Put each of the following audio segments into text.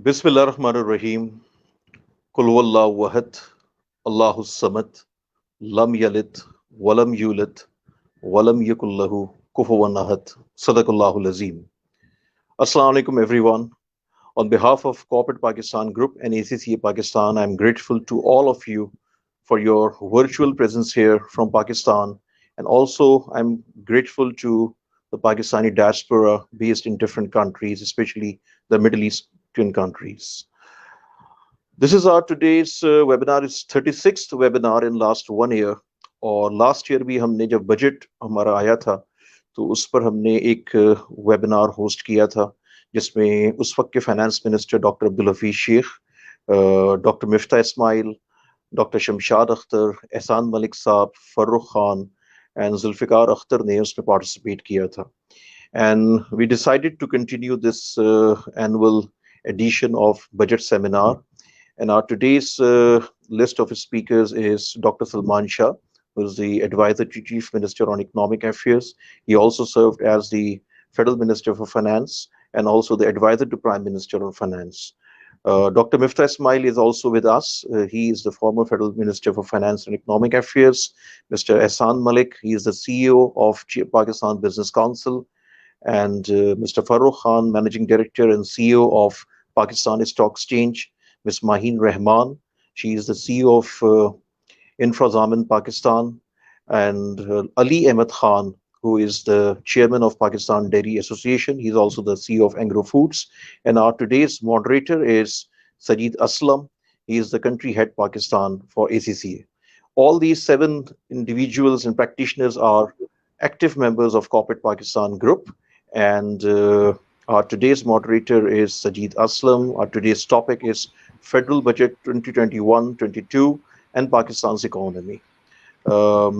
बिस्मिल्लाहिर्रहमानिर्रहीम। कुल हुवल्लाहु अहद, अल्लाहुस समद, लम यलिद वलम यूलिद वलम यकुल लहू कुफुवन अहद। सदक़ल्लाहुल अज़ीम। Assalamu alaikum everyone. On behalf of Corporate Pakistan Group and ACCA Pakistan, I'm grateful to all of you for your virtual presence here from Pakistan, and also I'm grateful to the Pakistani diaspora based in different countries, especially the Middle Eastern countries. This is our today's webinar. Is 36th webinar in last 1 year. और last year भी हमने जब budget हमारा आया था तो उस पर हमने एक वेबिनार होस्ट किया था, जिसमें उस वक्त के finance minister doctor Abdul Hafeez Shaikh, doctor Miftah Ismail, doctor Shamshad Akhtar, Ehsan Malik साहब, फर्रुख खान एंड जुल्फिकार अख्तर ने उसमें पार्टिसिपेट किया था. And we decided to continue this annual edition of budget seminar. And our today's list of speakers is Dr. Salman Shah, who is the advisor to Chief Minister on Economic Affairs. He also served as the Federal Minister for Finance and also the advisor to Prime Minister on Finance. Dr. Miftah Ismail is also with us. He is the former Federal Minister for Finance and Economic Affairs. Mr. Ehsan Malik, he is the CEO of Pakistan Business Council. And Mr. Farrukh Khan, Managing Director and CEO of Pakistan Stock Exchange. Ms. Maheen Rahman, she is the CEO of Infrazaman Pakistan. And Ali Ahmed Khan, who is the chairman of Pakistan Dairy Association. He's also the CEO of Agro Foods. And our today's moderator is Sajid Aslam. He is the country head Pakistan for ACCA. All these 7 individuals and practitioners are active members of Corporate Pakistan Group. And our today's moderator is Sajid Aslam. Our today's topic is Federal Budget 2021-22 and Pakistan's economy.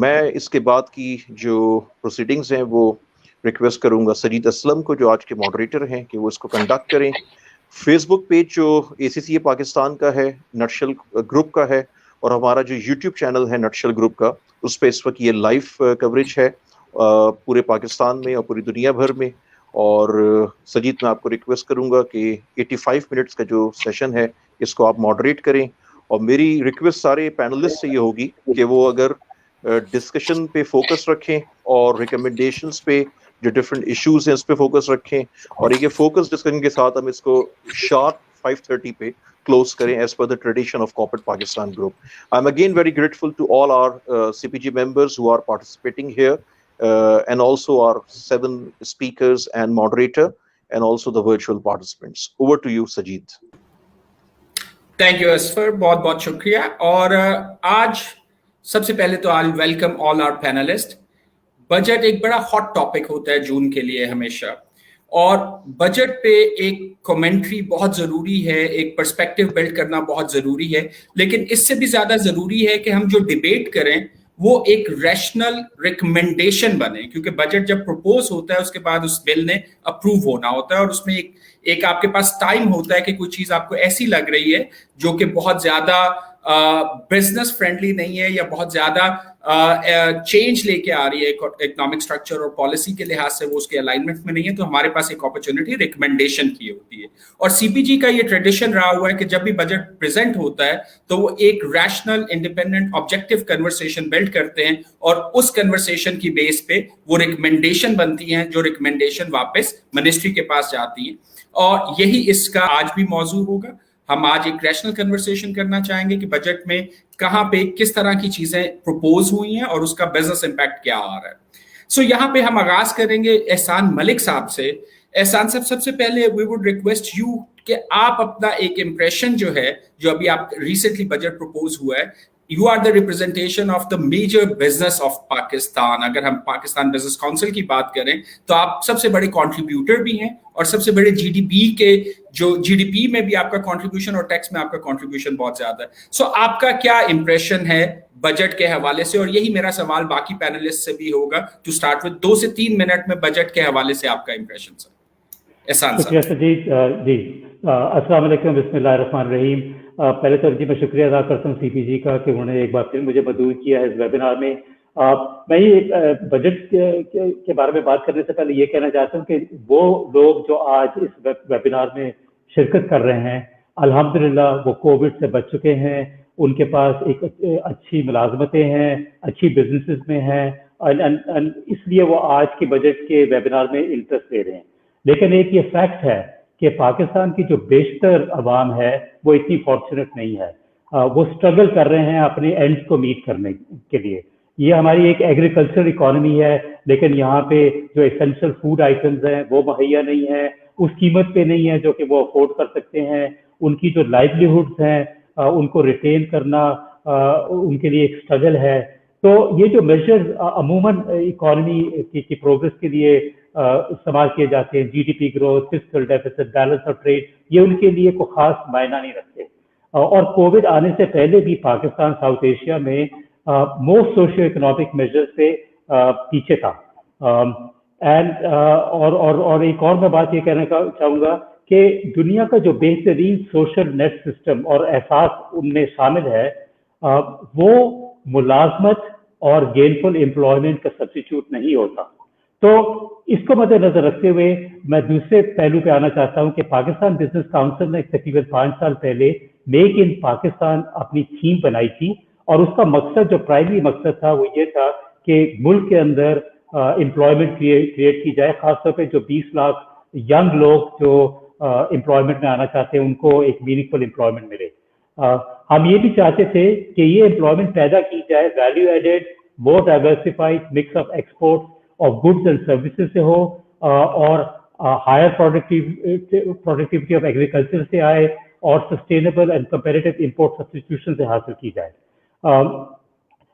मैं इसके बाद की जो proceedings हैं वो request करूंगा सजीद असलम को, जो आज के मॉडरेटर हैं, कि वो इसको कंडक्ट करें. फेसबुक पेज जो ACCA पाकिस्तान का है, नटशल ग्रुप का है, और हमारा जो यूट्यूब चैनल है नटशल ग्रुप का, उस पर इस वक्त ये लाइव कवरेज है पूरे पाकिस्तान में और पूरी दुनिया भर में. और सजीद, मैं आपको रिक्वेस्ट करूंगा कि 85 मिनट्स का जो सेशन है इसको आप मॉडरेट करें. और मेरी रिक्वेस्ट सारे पैनलिस्ट से ये होगी कि वो अगर डिस्कशन पे फोकस रखें और रिकमेंडेशंस पे जो डिफरेंट इश्यूज हैं उस पे फोकस रखें, और ये फोकस डिस्कशन के साथ हम इसको शार्प 5:30 पे close करें as per the tradition of Corporate Pakistan Group. I'm again very grateful to all our CPG members who are participating here, and also our 7 speakers and moderator, and also the virtual participants. Over to you, Sajid. Thank you Asfar, बहुत बहुत शुक्रिया. और आज सबसे पहले तो I welcome all our panelist. Budget एक बड़ा हॉट टॉपिक होता है जून के लिए हमेशा, और बजट पे एक कमेंट्री बहुत जरूरी है, एक पर्सपेक्टिव बिल्ड करना बहुत जरूरी है. लेकिन इससे भी ज्यादा जरूरी है कि हम जो डिबेट करें वो एक रैशनल रिकमेंडेशन बने, क्योंकि बजट जब प्रपोज होता है उसके बाद उस बिल ने अप्रूव होना होता है, और उसमें एक आपके पास टाइम होता है कि कोई चीज आपको ऐसी लग रही है जो कि बहुत ज्यादा बिजनेस फ्रेंडली नहीं है या बहुत ज्यादा चेंज लेके आ रही है इकोनॉमिक स्ट्रक्चर और पॉलिसी के लिहाज से, वो उसके अलाइनमेंट में नहीं है, तो हमारे पास एक अपॉर्चुनिटी रिकमेंडेशन की होती है. और सीपीजी का ये ट्रेडिशन रहा हुआ है कि जब भी बजट प्रेजेंट होता है तो वो एक rational, independent, objective conversation build करते हैं, और उस कन्वर्सेशन की बेस पे वो रिकमेंडेशन बनती हैं, जो रिकमेंडेशन वापस मिनिस्ट्री के पास जाती है. और यही इसका आज भी मौजू होगा. हम आज एक रैशनल कन्वर्सेशन करना चाहेंगे कि बजट में कहां पे किस तरह की चीजें प्रपोज हुई हैं और उसका बिजनेस इंपैक्ट क्या आ रहा है. सो यहाँ पे हम आगाज करेंगे एहसान मलिक साहब से. एहसान साहब, सबसे पहले वी वुड रिक्वेस्ट यू कि आप अपना एक इंप्रेशन जो है, जो अभी आप रिसेंटली बजट प्रपोज हुआ है, you are the representation of the major business of Pakistan. अगर हम पाकिस्तान बिजनेस काउंसिल की बात करें तो आप सबसे बड़े कंट्रीब्यूटर भी हैं, और सबसे बड़े जीडीपी के, जो जीडीपी में भी आपका कंट्रीब्यूशन और टैक्स में आपका कंट्रीब्यूशन बहुत ज्यादा है. सो आपका क्या इंप्रेशन है बजट के हवाले से? और यही मेरा सवाल बाकी पैनलिस्ट से भी होगा. टू स्टार्ट विद 2 से 3 मिनट में बजट के हवाले से आपका इंप्रेशन सर. एहसान साहब. जी, अस्सलाम वालेकुम, बिस्मिल्लाहिर्रहमानिर्रहीम. पहले तो जी मैं शुक्रिया अदा करता हूँ सीपीजी का कि उन्होंने एक बार फिर मुझे मदऊद किया है इस वेबिनार में. मैं ये बजट के बारे में बात करने से पहले ये कहना चाहता हूँ कि वो लोग जो आज इस वेबिनार में शिरकत कर रहे हैं। अल्हम्दुलिल्लाह वो कोविड से बच चुके हैं, उनके पास एक अच्छी मुलाजमतें हैं, अच्छी बिजनेसेस में हैं, और इसलिए वो आज के बजट के वेबिनार में इंटरेस्ट ले रहे हैं। लेकिन एक ये फैक्ट है कि पाकिस्तान की जो बेशतर अवाम है वो इतनी फॉर्चुनेट नहीं है। वो स्ट्रगल कर रहे हैं अपने एंड्स को मीट करने के लिए। ये हमारी एक एग्रीकल्चर इकोनॉमी है, लेकिन यहाँ पे जो एसेंशियल फूड आइटम्स हैं वो मुहैया नहीं है, उस कीमत पे नहीं है जो कि वो अफोर्ड कर सकते हैं। उनकी जो लाइवलीहुड्स हैं उनको रिटेन करना उनके लिए एक स्ट्रगल है। तो ये जो मेजर्स अमूमन इकोनॉमी की प्रोग्रेस के लिए इस्तेमाल किए जाते हैं, GDP growth, fiscal deficit, balance of trade, ये उनके लिए कोई खास मायना नहीं रखते। और कोविड आने से पहले भी पाकिस्तान साउथ एशिया में मोस्ट सोशियो इकोनॉमिक मेजर्स से पीछे था। और एक और मैं बात ये कहना चाहूँगा कि दुनिया का जो बेहतरीन सोशल नेट सिस्टम और एहसास उनमें शामिल है, वो मुलाजमत और गेनफुल एम्प्लॉयमेंट का सब्स्टिट्यूट नहीं होता। तो इसको मद्देनजर रखते हुए मैं दूसरे पहलू पे आना चाहता हूं कि पाकिस्तान बिजनेस काउंसिल ने तकरीबन 5 साल पहले मेक इन पाकिस्तान अपनी थीम बनाई थी, और उसका मकसद, जो प्राइमरी मकसद था, वो ये था कि मुल्क के अंदर एम्प्लॉयमेंट क्रिएट की जाए, खासतौर पे जो 20 लाख यंग लोग जो एम्प्लॉयमेंट में आना चाहते हैं उनको एक मीनिंगफुल एम्प्लॉयमेंट मिले। हम ये भी चाहते थे कि ये एम्प्लॉयमेंट पैदा की जाए value added, more diversified mix of export of goods and services से हो, और हायर प्रोडक्टिविटी ऑफ एग्रीकल्चर से आए, और sustainable and comparative import substitution से हासिल की जाए।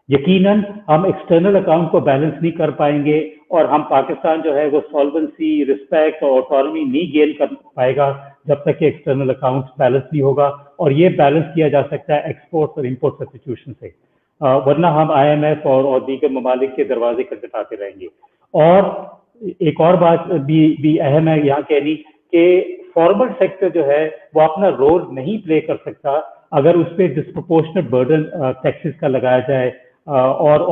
यकीनन हम एक्सटर्नल अकाउंट को बैलेंस नहीं कर पाएंगे, और हम पाकिस्तान जो है वो सॉल्वेंसी, रिस्पेक्ट और ऑटोनॉमी नहीं गेन कर पाएगा जब तक कि एक्सटर्नल अकाउंट बैलेंस नहीं होगा। और ये बैलेंस किया जा सकता है एक्सपोर्ट और इंपोर्ट सब्स्टिट्यूशन से, वरना हम IMF और दीगर ममालिक के दरवाजे खटखटाते रहेंगे। और एक और बात भी अहम है यहाँ कहनी कि फॉर्मल सेक्टर जो है वो अपना रोल नहीं प्ले कर सकता अगर उस पर डिस्प्रोपोर्शनेट बर्डन टैक्सेस का लगाया जाए, और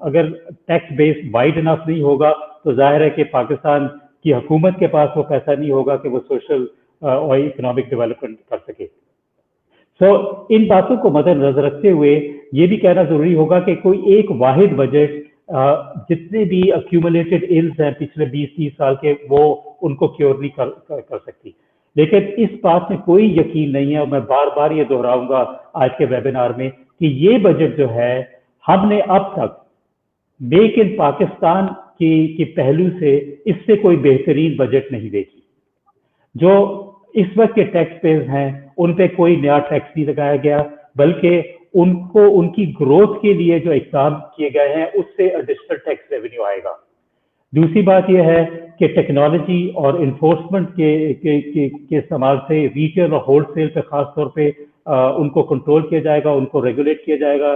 अगर टैक्स बेस वाइड इनफ नहीं होगा तो जाहिर है कि पाकिस्तान की हुकूमत के पास वो पैसा नहीं होगा कि वो सोशल और इकोनॉमिक डेवलपमेंट कर सके। सो इन बातों को मद्देनजर रखते हुए ये भी कहना जरूरी होगा कि कोई एक वाहिद बजट जितने भी अक्यूमुलेटेड इल्स हैं पिछले 20-30 साल के, वो उनको क्योर नहीं कर सकती। लेकिन इस बात में कोई यकीन नहीं है, और मैं बार बार ये दोहराऊंगा आज के वेबिनार में, कि ये बजट जो है हमने अब तक मेक इन पाकिस्तान की पहलू से इससे कोई बेहतरीन बजट नहीं देखी। जो इस वक्त के टैक्स पेयर्स हैं उन पे कोई नया टैक्स नहीं लगाया गया, बल्कि उनको उनकी ग्रोथ के लिए जो इक़दाम किए गए हैं उससे एडिशनल टैक्स रेवेन्यू आएगा। दूसरी बात यह है कि टेक्नोलॉजी और इन्फोर्समेंट के इस्तेमाल से रिटेल और होलसेल पे खास तौर पे उनको कंट्रोल किया जाएगा, उनको रेगुलेट किया जाएगा,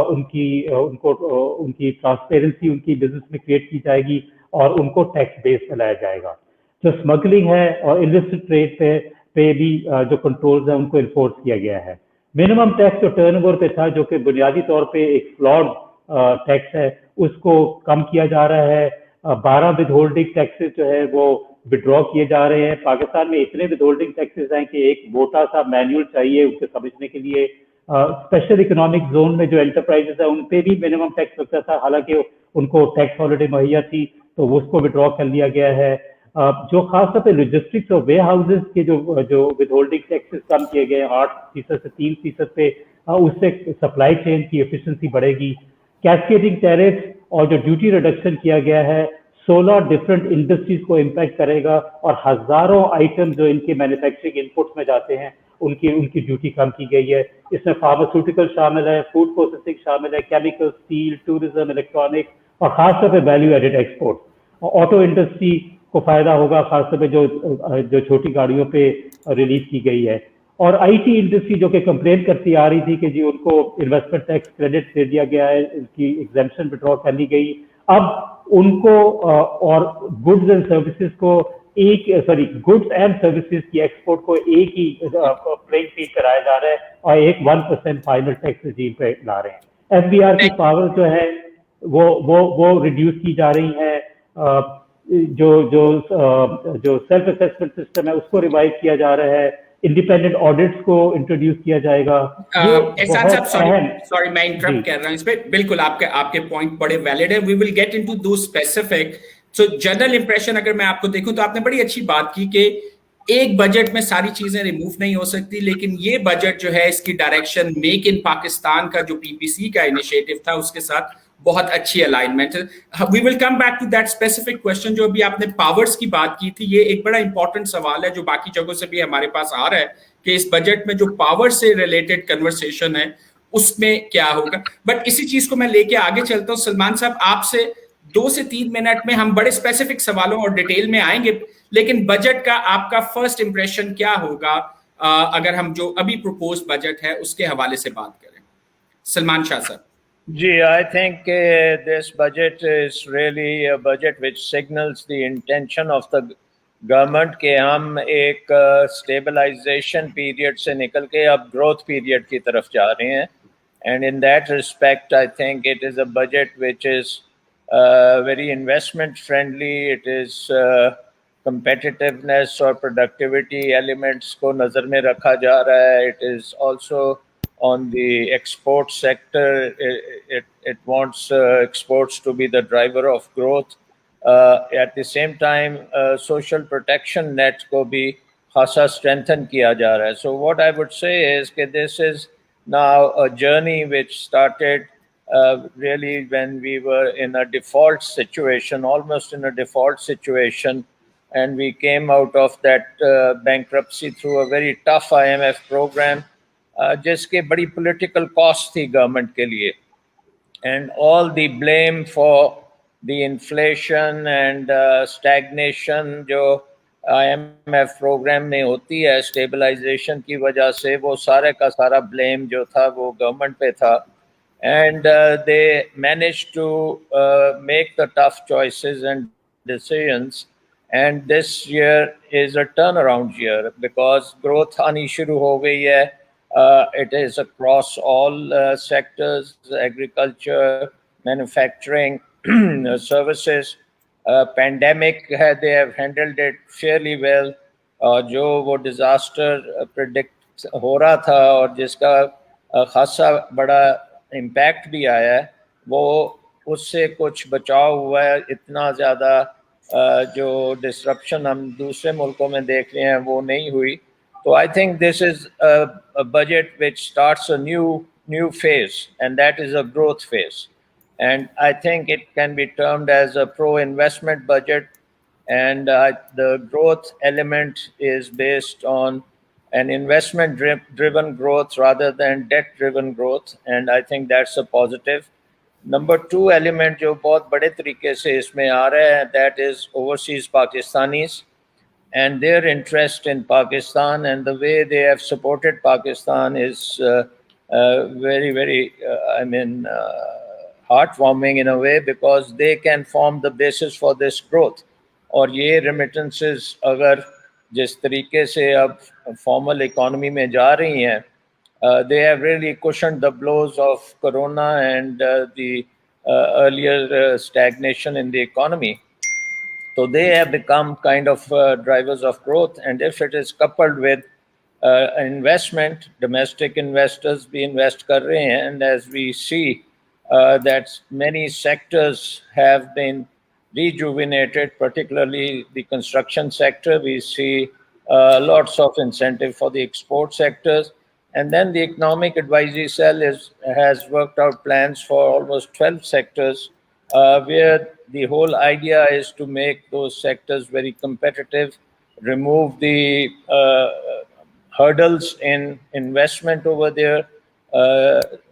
उनकी ट्रांसपेरेंसी उनकी बिजनेस में क्रिएट की जाएगी, और उनको टैक्स बेस पे लाया जाएगा। जो स्मगलिंग है और इलिसिट ट्रेड पे भी जो कंट्रोल्स हैं उनको इन्फोर्स किया गया है। मिनिमम टैक्स जो टर्नओवर पे था, जो कि बुनियादी तौर पे एक फ्लॉड टैक्स है, उसको कम किया जा रहा है। 12 विद होल्डिंग टैक्सेस जो है वो विड्रॉ किए जा रहे हैं। पाकिस्तान में इतने विद होल्डिंग टैक्सेस हैं कि एक मोटा सा मैनुअल चाहिए उसे समझने के लिए। स्पेशल इकोनॉमिक जोन में जो एंटरप्राइजेस है उन पे भी मिनिमम टैक्स लगता था, हालांकि उनको टैक्स हॉलिडे मुहैया थी तो उसको विड्रॉ कर लिया गया है। जो खासतौर पे लॉजिस्टिक्स और वेयर हाउसेज के जो विद होल्डिंग टैक्सेस कम किए गए 8% से 3% पे, उससे सप्लाई चेन की एफिशिएंसी बढ़ेगी। कैस्केडिंग टैरिफ और जो ड्यूटी रिडक्शन किया गया है 16 डिफरेंट इंडस्ट्रीज को इम्पैक्ट करेगा, और हजारों आइटम जो इनके मैन्युफैक्चरिंग इनपुट्स में जाते हैं उनकी ड्यूटी कम की गई है। इसमें फार्मास्यूटिकल शामिल है, फूड प्रोसेसिंग शामिल है, केमिकल, स्टील, टूरिज्म, इलेक्ट्रॉनिक, और खासतौर पे value added export. Auto industry को फायदा होगा, खासतौर पे जो छोटी गाड़ियों पे रिलीज की गई है। और IT इंडस्ट्री जो कि कंप्लेन करती आ रही थी कि जी उनको इन्वेस्टमेंट टैक्स क्रेडिट दे दिया गया है, इसकी एग्जेम्पशन विड्रॉ कर ली गई, अब उनको और गुड्स एंड सर्विसेज को गुड्स एंड सर्विसेज की एक्सपोर्ट को एक ही प्लेइंग फील्ड कराया जा रहा है, और एक 1% फाइनल टैक्स रेजीम पे ला रहे हैं। FBR की पावर जो है वो रिड्यूस की जा रही है। जो जो जो सेल्फ असेसमेंट सिस्टम है उसको रिवाइव किया जा रहा है, इंडिपेंडेंट ऑडिट्स को इंट्रोड्यूस किया जाएगा। ये एहसान साहब, बहुत अहम। सॉरी मैं जी इंटरप्ट कर रहा हूँ इस पे। बिल्कुल आपके आपके पॉइंट बड़े वैलिड है। वी विल गेट इनटू दो स्पेसिफिक। सो जनरल इंप्रेशन अगर मैं आपको देखूं तो आपने बड़ी अच्छी बात की कि एक बजट में सारी चीजें रिमूव नहीं हो सकती, लेकिन ये बजट जो है इसकी डायरेक्शन मेक इन पाकिस्तान का जो पीपीसी का इनिशिएटिव था उसके साथ बहुत अच्छी अलाइनमेंट है। We will come back to that specific question. जो अभी आपने पावर्स की बात की थी, ये एक बड़ा इंपॉर्टेंट सवाल है जो बाकी जगहों से भी हमारे पास आ रहा है कि इस बजट में जो पावर से रिलेटेड कन्वर्सेशन है उसमें क्या होगा। बट इसी चीज को मैं लेके आगे चलता हूँ। सलमान साहब, आपसे 2 से 3 मिनट में हम बड़े स्पेसिफिक सवालों और डिटेल में आएंगे, लेकिन बजट का आपका फर्स्ट इंप्रेशन क्या होगा अगर हम जो अभी प्रपोज बजट है उसके हवाले से बात करें। सलमान शाह साहब। Gee, I think this budget is really a budget which signals the intention of the government कि हम एक stabilization period से निकल के अब growth period की तरफ जा रहे हैं. And in that respect, I think it is a budget which is very investment friendly. It is competitiveness or productivity elements को नजर में रखा जा रहा है. It is also on the export sector. It wants exports to be the driver of growth. At the same time, social protection net को भी खासा strengthen किया जा रहा है. So what I would say is that this is now a journey which started really when we were in a default situation, almost in a default situation, and we came out of that bankruptcy through a very tough IMF program. जिसके बड़ी political cost थी government के लिए, and all the blame for the inflation and stagnation जो IMF program में होती है stabilization की वजह से, वो सारे का सारा blame जो था वो गवर्नमेंट पे था. And they managed to make the tough choices and decisions. And this year is a turnaround year because growth आनी शुरू हो गई है. It is across all sectors: agriculture, manufacturing, services. Pandemic they have handled it fairly well. जो वो disaster predict हो रहा था और जिसका खासा बड़ा इम्पैक्ट भी आया है, वो उससे कुछ बचाव हुआ है. इतना ज़्यादा जो डिसरप्शन हम दूसरे मुल्कों में देख रहे हैं वो नहीं हुई. So I think this is a budget which starts a new phase, and that is a growth phase. And I think it can be termed as a pro-investment budget. And the growth element is based on an investment-driven growth rather than debt-driven growth. And I think that's a positive. Number 2 element जो बहुत बड़े तरीके से इसमें आ रहा है, that is overseas Pakistanis and their interest in Pakistan, and the way they have supported Pakistan is very, very, heartwarming in a way, because they can form the basis for this growth. और ये remittances अगर जिस तरीके से अब formal economy में जा रही हैं, they have really cushioned the blows of corona and the earlier stagnation in the economy. So they have become kind of drivers of growth. And if it is coupled with investment, domestic investors भी invest कर रहे हैं, and as we see that many sectors have been rejuvenated, particularly the construction sector. We see lots of incentive for the export sectors. And then the Economic Advisory Cell has worked out plans for almost 12 sectors, where the whole idea is to make those sectors very competitive, remove the hurdles in investment over there,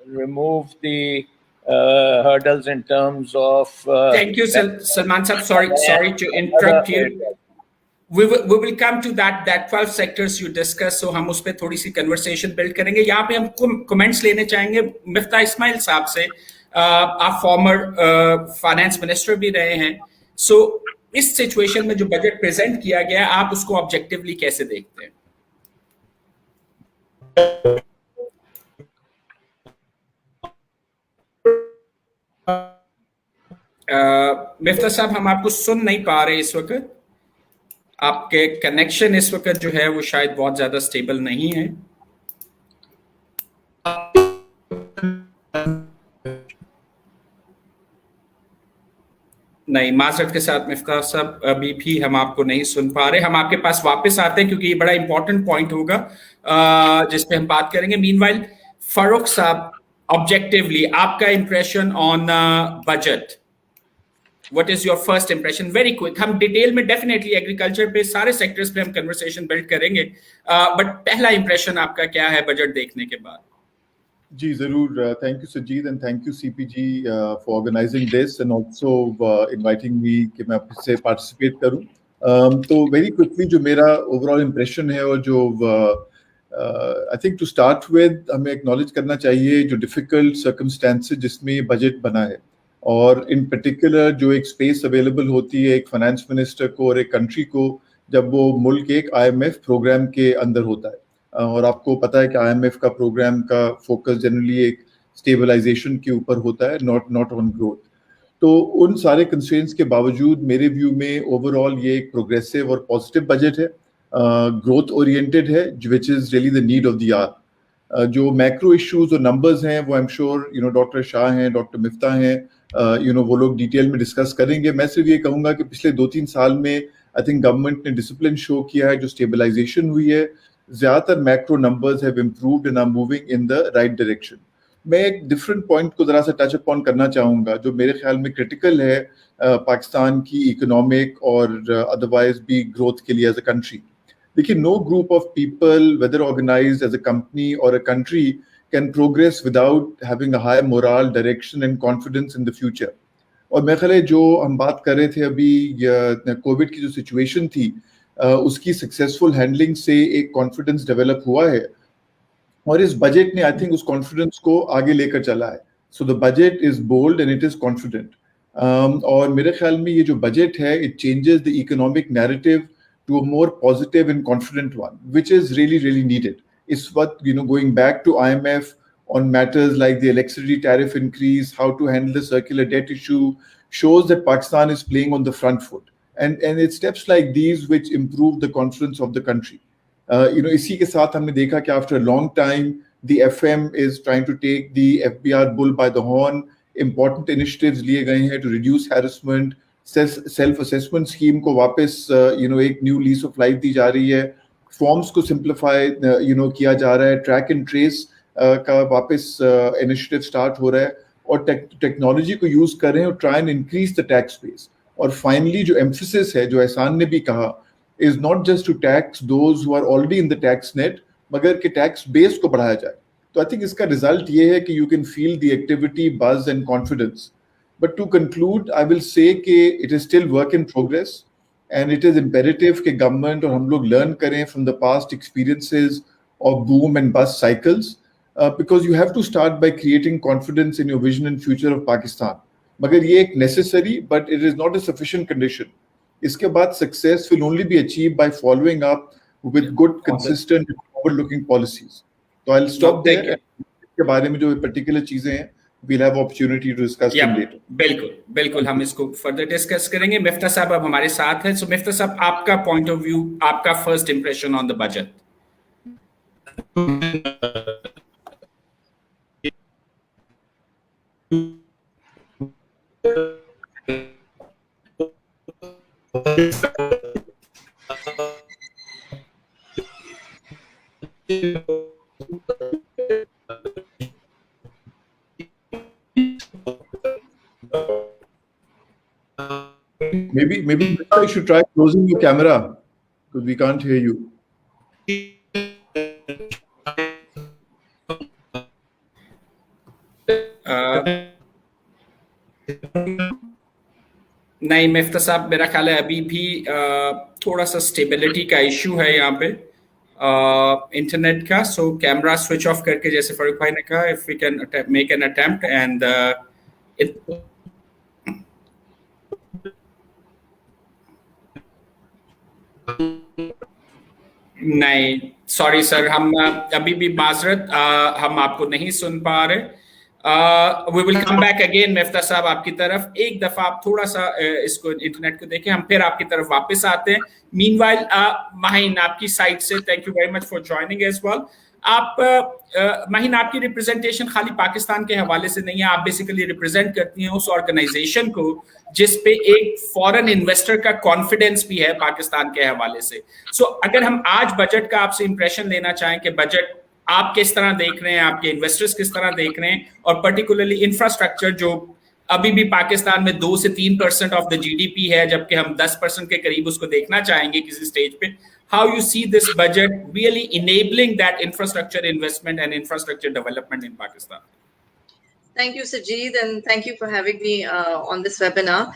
remove the hurdles in terms of... Thank you, Salman Saab. Sorry to interrupt you. We will come to that 12 sectors you discuss. So हम उस पे थोड़ी सी conversation build करेंगे. यहाँ पे हम comments लेने चाहेंगे मिफ्ता इस्माइल साहब से. आप former finance minister भी रहे हैं. So इस situation में जो budget present किया गया है, आप उसको objectively कैसे देखते हैं? मिफ्ता साहब, हम आपको सुन नहीं पा रहे इस वक्त। आपके कनेक्शन इस वक्त जो है वो शायद बहुत ज्यादा स्टेबल नहीं है। नहीं, माजरत के साथ मिफ्ता साहब, अभी भी हम आपको नहीं सुन पा रहे। हम आपके पास वापस आते हैं क्योंकि ये बड़ा इंपॉर्टेंट पॉइंट होगा जिसपे हम बात करेंगे। मीनवाइल, फारूक साहब, ऑब्जेक्टिवली आपका impression on budget, what is your first impression? Very quick. हम डिटेल में डेफिनेटली एग्रीकल्चर पे, सारे सेक्टर्स पे हम कन्वर्सेशन बिल्ड करेंगे, बट पहला इंप्रेशन आपका क्या है बजट देखने के बाद? जी जरूर, thank you Sujeet and thank you CPG for organising this and also inviting me कि मैं आपसे पार्टिसिपेट करूं। तो वेरी क्विकली जो मेरा ओवरऑल इंप्रेशन है, और जो I think to start with हमें एक्नॉलेज करना चाहिए जो डिफिकल्ट सर्कमस्टेंसेस जिसमें ये बजट बना है, और इन पर्टिकुलर जो एक स्पेस अवेलेबल होती है एक फाइनेंस मिनिस्टर को और एक कंट्री को जब वो मुल्क एक आईएमएफ प्रोग्राम के अंदर होता है। और आपको पता है कि आईएमएफ का प्रोग्राम का फोकस जनरली एक स्टेबलाइजेशन के ऊपर होता है, नॉट ऑन ग्रोथ। तो उन सारे कंस्ट्रेंट्स के बावजूद मेरे व्यू में ओवरऑल ये एक प्रोग्रेसिव और पॉजिटिव बजट है, ग्रोथ ओरिएंटेड है, which is really the need of the hour. जो मैक्रो इश्यूज और नंबर्स हैं वो I am sure doctor Shah हैं, डॉक्टर मिफ्ता हैं, वो लोग डिटेल में डिस्कस करेंगे। मैं सिर्फ ये कहूंगा कि पिछले 2-3 साल में आई थिंक गवर्नमेंट ने डिसिप्लिन शो किया है, जो स्टेबलाइजेशन हुई है, ज्यादातर macro numbers have improved and are moving in the right direction. मैं एक डिफरेंट पॉइंट को जरा सा टच अपॉन करना चाहूंगा जो मेरे ख्याल में क्रिटिकल है पाकिस्तान की इकोनॉमिक और अदरवाइज भी ग्रोथ के लिए एज अ कंट्री। देखिए, no group of people whether organised as a company और a country can progress without having a high moral direction and confidence in the future. और मेरे ख्याल है जो हम बात कर रहे थे अभी, कोविड की जो सिचुएशन थी उसकी सक्सेसफुल हैंडलिंग से एक कॉन्फिडेंस डेवलप हुआ है, और इस बजट ने आई थिंक उस कॉन्फिडेंस को आगे लेकर चला है। So the budget is bold and it is confident. और मेरे ख्याल में ये जो बजट है it changes the economic narrative to a more positive and confident one, which is really really needed इस वक्त। Going back to IMF on matters like the electricity tariff increase, how to handle the circular debt issue, shows that Pakistan is playing on the front foot. And it's steps like these which improve the confidence of the country. इसी के साथ हमने देखा कि after a long time, the FM is trying to take the FBR bull by the horn. Important initiatives लिए गए हैं to reduce harassment, self-assessment scheme को वापस एक new lease of life दी जा रही है, forms को simplify किया जा रहा है, track and trace का वापस इनिशिएटिव स्टार्ट हो रहा है, और टेक्नोलॉजी को यूज कर रहे हैं और try and increase the tax base. और फाइनली जो एम्फसिस है, जो एहसान ने भी कहा, is not just to tax those who are already in the tax net, मगर कि टैक्स बेस को बढ़ाया जाए। तो आई थिंक इसका रिजल्ट ये है कि you can feel the activity, buzz and confidence. But to conclude I will say कि it is still work in progress, and it is imperative कि गवर्नमेंट और हम लोग लर्न करें from the past experiences of boom and bust cycles, because you have to start by creating confidence in your vision and future of Pakistan. मगर ये एक necessary but it is not a sufficient condition. इसके बाद success will only be achieved by following up with good, consistent, forward-looking policies. So I'll stop there. इसके बारे में जो particular चीजें हैं, we'll have opportunity to discuss them later. बिल्कुल हम इसको further discuss करेंगे। मिफ्ता साहब अब हमारे साथ हैं। So मिफ्ता साहब, आपका point of view, आपका first impression on the budget? Maybe you should try closing your camera because we can't hear you. नहीं मिफ्ता साहब, मेरा ख्याल है अभी भी थोड़ा सा स्टेबिलिटी का इशू है यहाँ पे इंटरनेट का। सो कैमरा स्विच ऑफ करके, जैसे फारूक भाई ने कहा, if we can make an attempt and नहीं, सॉरी सर, हम अभी भी माजरत, हम आपको नहीं सुन पा रहे। We will come back again Miftah साहब आपकी तरफ। एक दफा आप थोड़ा सा इसको इंटरनेट को देखें, हम फिर आपकी तरफ वापस आते हैं। मीनवाइल माहिन आपकी साइड से thank you very much for joining as well. आप माहिन, आपकी रिप्रेजेंटेशन खाली पाकिस्तान के हवाले से नहीं है, आप बेसिकली रिप्रेजेंट करती हैं उस ऑर्गेनाइजेशन को जिस पे एक फॉरेन इन्वेस्टर का कॉन्फिडेंस भी है पाकिस्तान के हवाले से। सो अगर हम आज बजट का आपसे इंप्रेशन लेना चाहें कि बजट आप किस तरह देख रहे हैं, आपके इन्वेस्टर्स किस तरह देख रहे हैं, और पर्टिकुलरली इंफ्रास्ट्रक्चर जो अभी भी पाकिस्तान में 2 से 3% ऑफ द जीडीपी है, जबकि हम 10% के करीब उसको देखना चाहेंगे किसी स्टेज पे। How you see this budget really enabling that infrastructure investment and infrastructure development in Pakistan? Thank you, Sajid, and thank you for having me on this webinar.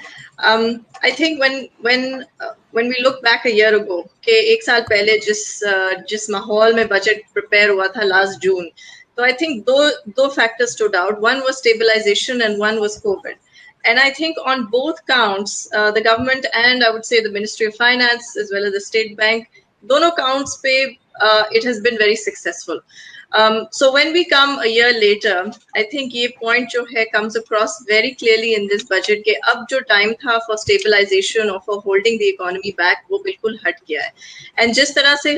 I think when we look back a year ago, कि एक साल पहले जिस माहौल में budget prepare हुआ था last June, तो I think दो factors stood out. One was stabilization and one was COVID. And I think on both counts, the government and I would say the Ministry of Finance as well as the State Bank, दोनों counts पे it has been very successful. So when we come a year later, I think ये point जो है comes across very clearly in this budget कि अब जो time था for stabilization or for holding the economy back वो बिल्कुल हट गया है। And जिस तरह से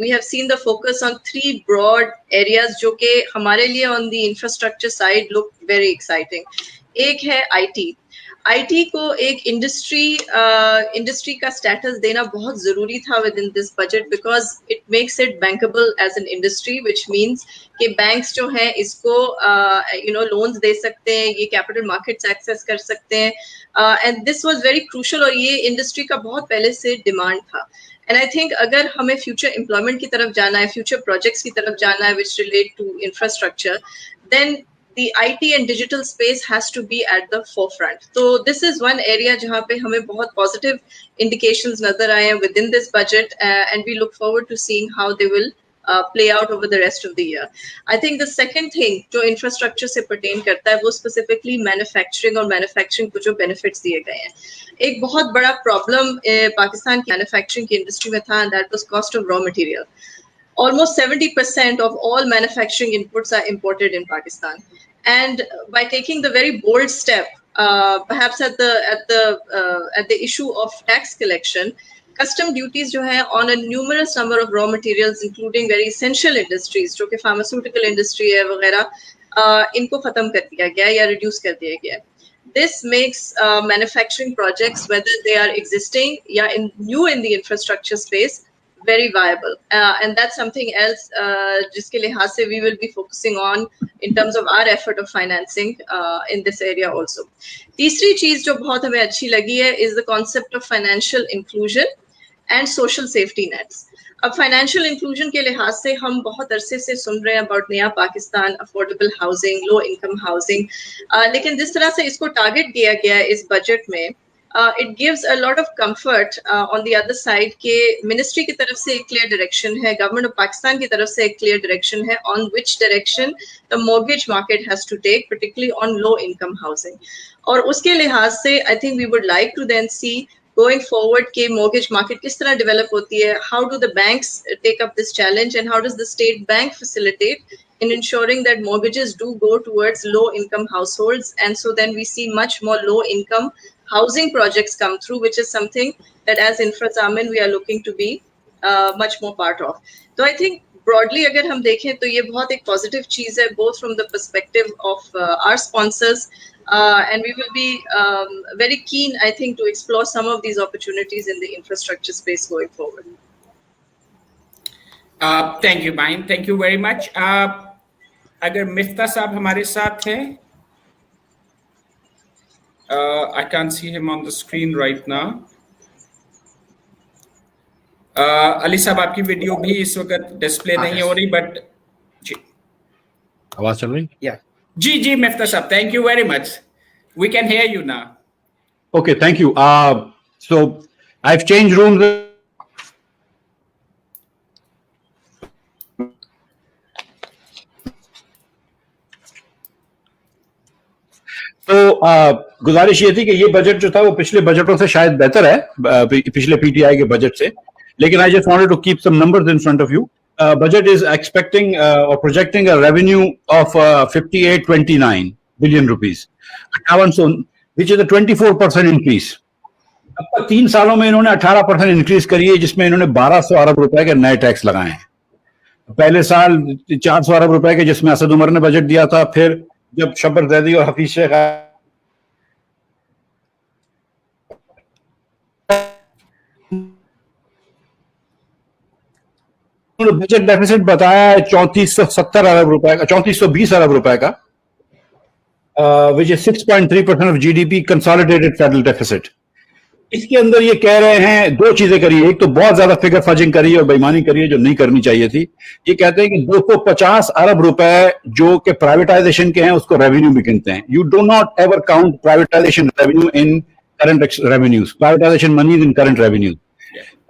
we have seen the focus on 3 broad areas जो कि हमारे लिए on the infrastructure side look very exciting. एक है IT को एक इंडस्ट्री का स्टेटस देना बहुत जरूरी था within this budget because it makes it bankable as an industry, which means कि बैंक्स जो हैं इसको लोन्स दे सकते हैं, ये कैपिटल मार्केट्स एक्सेस कर सकते हैं, and this was very crucial और ये इंडस्ट्री का बहुत पहले से डिमांड था। एंड आई थिंक अगर हमें फ्यूचर एम्प्लॉयमेंट की तरफ जाना है, फ्यूचर प्रोजेक्ट्स की तरफ जाना है which relate to infrastructure, then the IT and digital space has to be at the forefront. So this is one area जहाँ पे हमें बहुत positive indications नजर आए हैं within this budget, and we look forward to seeing how they will play out over the rest of the year. I think the second thing जो infrastructure से pertain करता है वो specifically manufacturing और manufacturing को जो benefits दिए गए हैं। एक बहुत बड़ा problem पाकिस्तान की manufacturing की industry में था, and that was cost of raw material. Almost 70% of all manufacturing inputs are imported in Pakistan, and by taking the very bold step, perhaps at the issue of tax collection, custom duties जो है on a numerous number of raw materials, including very essential industries जो कि pharmaceutical industry है वगैरह, इनको खत्म कर दिया गया या reduce कर दिया गया। This makes manufacturing projects, whether they are existing या new in the infrastructure space, very viable, and that's something else जिसके लिहाज से we will be focusing on in terms of our effort of financing in this area also. तीसरी चीज जो बहुत हमें अच्छी लगी है is the concept of financial inclusion and social safety nets. अब फाइनेंशियल इंक्लूजन के लिहाज से हम बहुत अरसे से सुन रहे हैं अबाउट नया Pakistan, affordable housing, low income housing, लेकिन जिस तरह से इसको टारगेट किया गया है इस बजट में, it gives a lot of comfort on the other side कि मिनिस्ट्री की तरफ से एक क्लियर डायरेक्शन है, गवर्नमेंट ऑफ पाकिस्तान की तरफ से एक क्लियर डायरेक्शन है on which direction the mortgage market has to take, particularly on low income housing. और उसके लिहाज से I think we would like to then see going forward कि mortgage market किस तरह develop होती है, how do the banks take up this challenge, and how does the state bank facilitate in ensuring that mortgages do go towards low income households, and so then we see much more low income housing projects come through, which is something that as InfraZamin we are looking to be much more part of. So I think broadly अगर हम देखें तो ये बहुत एक positive चीज है, both from the perspective of our sponsors, and we will be very keen, I think, to explore some of these opportunities in the infrastructure space going forward. Thank you, Mahin. Thank you very much. अगर मिफ्ता साहब हमारे साथ हैं, I can't see him on the screen right now. Ali साहब आपकी video भी इस वक्त डिस्प्ले नहीं हो रही, बट जी आवाज चल रही? जी मिफ्ता साहब, thank you very much. We can hear you now. Okay, thank you. So I've changed rooms. तो गुजारिश ये थी कि ये बजट जो था वो पिछले बजटों से शायद बेहतर है, पिछले पीटीआई के बजट से, लेकिन I just wanted to keep some numbers in front of you. budget is expecting or projecting a revenue of 5829 billion rupees, 5800, which is a 24% increase. अब तक 3 सालों में इन्होंने 18% इंक्रीज करी है, जिसमें इन्होंने 1200 अरब रुपए के नए टैक्स लगाए हैं. पहले साल 400 अरब रुपए के, जिसमें असद उमर ने बजट दिया था. फिर जब शब्बर जैदी और हफीज शेख बजट डेफिसिट बताया है 3470 अरब रुपए का, 3420 अरब रुपए का, which is 6.3% of GDP consolidated federal deficit. इसके अंदर ये कह रहे हैं 2 चीजें करी है. एक तो बहुत ज्यादा फिगर फजिंग करी है और बेईमानी करी है जो नहीं करनी चाहिए थी. ये कहते हैं कि 250 अरब रुपए जो कि प्राइवेटाइजेशन के हैं उसको रेवेन्यू भी गिनते हैं. You do not ever count privatisation revenue in current revenues, privatisation money in current revenue.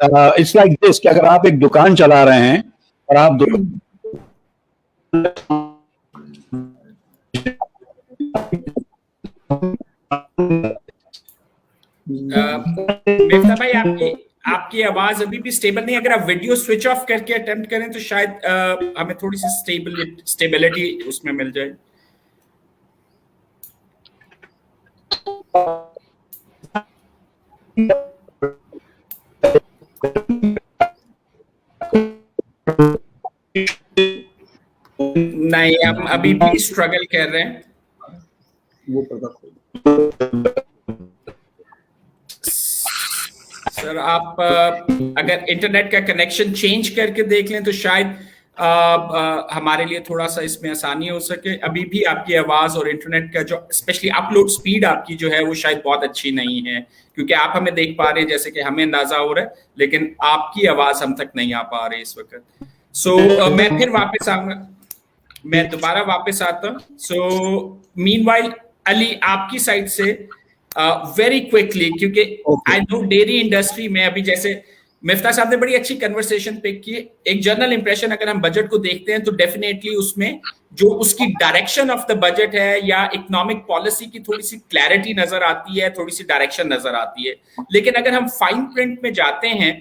It's like this कि अगर आप एक दुकान चला रहे हैं और आप मिफ्ता भाई, आपकी आवाज अभी भी स्टेबल नहीं. अगर आप वीडियो स्विच ऑफ करके अटेम्प्ट करें तो शायद हमें थोड़ी सी स्टेबिलिटी उसमें मिल जाए. नहीं, हम अभी भी स्ट्रगल कर रहे हैं. सर, आप अगर इंटरनेट का कनेक्शन चेंज करके देख लें तो शायद हमारे लिए थोड़ा सा इसमें आसानी हो सके. अभी भी आपकी आवाज और इंटरनेट का जो स्पेशली अपलोड स्पीड आपकी जो है वो शायद बहुत अच्छी नहीं है, क्योंकि आप हमें देख पा रहे हैं जैसे कि हमें अंदाजा हो रहा है, लेकिन आपकी आवाज हम तक नहीं आ पा रही इस वक्त. सो मैं फिर वापस आऊंगा, मैं दोबारा वापस आता हूं. सो मीनवाइल अली, आपकी साइड से वेरी क्विकली, क्योंकि आई नो डेयरी इंडस्ट्री में अभी जैसे मिफ्ता साहब ने बड़ी अच्छी कन्वर्सेशन पिक की. एक जनरल इंप्रेशन अगर हम बजट को देखते हैं तो डेफिनेटली उसमें जो उसकी डायरेक्शन ऑफ द बजट है या इकोनॉमिक पॉलिसी की थोड़ी सी क्लैरिटी नजर आती है, थोड़ी सी डायरेक्शन नजर आती है. लेकिन अगर हम फाइन प्रिंट में जाते हैं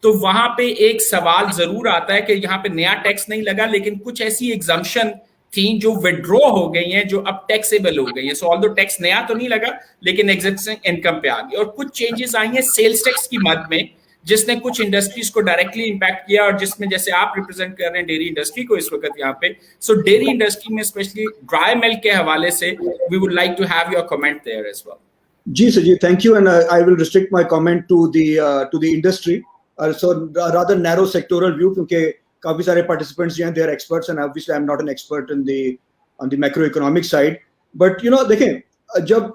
तो वहां पे एक सवाल जरूर आता है कि यहाँ पे नया टैक्स नहीं लगा, लेकिन कुछ ऐसी एग्जम्पशन थी जो विड्रॉ हो गई हैं, जो अब टैक्सेबल हो गई हैं. सो ऑल्दो टैक्स नया तो नहीं लगा, लेकिन एग्जिस्टिंग इनकम पे आ गई. और कुछ चेंजेस आई हैं सेल्स टैक्स की मद में, जिसने कुछ इंडस्ट्रीज को डायरेक्टली इंपैक्ट किया, और जिसमें जैसे आप रिप्रेजेंट कर रहे हैं डेयरी इंडस्ट्री को इस वक्त यहाँ पे. सो डेयरी इंडस्ट्री में स्पेशली ड्राई मिल्क के हवाले से we would like to have your comment there as well. जी सर जी, thank you, and I will restrict my comment to the industry, so rather narrow sectoral view, क्योंकि काफी सारे participants जो हैं they are experts and obviously I am not an expert in the on the macroeconomic side. But you know, देखें जब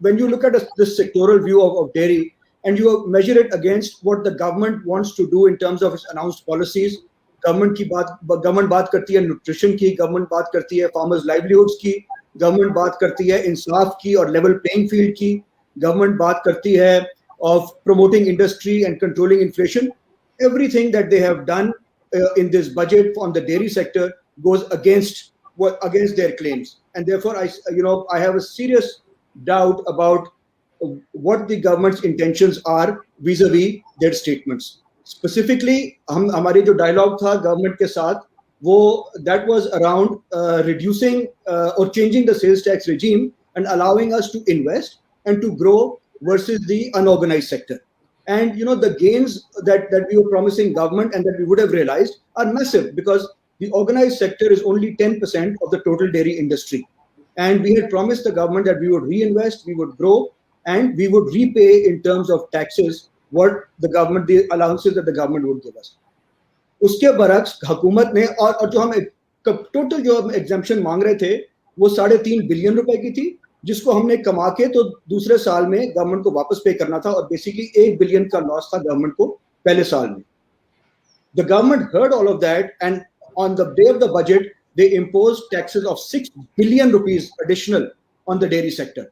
when you look at this sectoral view of dairy and you measure it against what the government wants to do in terms of its announced policies, government बात करती है nutrition की, government बात करती है farmers livelihoods की, government बात करती है इंसाफ की और level playing field की, government बात करती है of promoting industry and controlling inflation. Everything that they have done in this budget on the dairy sector goes against their claims, and therefore I have a serious doubt about what the government's intentions are vis-a-vis their statements. Specifically, हमारे जो dialogue था government के साथ, वो that was around reducing or changing the sales tax regime and allowing us to invest and to grow versus the unorganized sector. And the gains that we were promising government and that we would have realized are massive, because the organized sector is only 10% of the total dairy industry. And we had promised the government that we would reinvest, we would grow, and we would repay in terms of taxes what the allowances that the government would give us. उसके बरक्स हुकूमत ने और जो हम total जो हम exemption मांग रहे थे वो 3.5 बिलियन रुपए की थी, जिसको हमने कमा के तो दूसरे साल में गवर्नमेंट को वापस पे करना था, और बेसिकली 1 बिलियन का लॉस था गवर्नमेंट को पहले साल में. The government heard all of that, and on the day of the budget, they imposed taxes of 6 billion rupees additional on the dairy sector.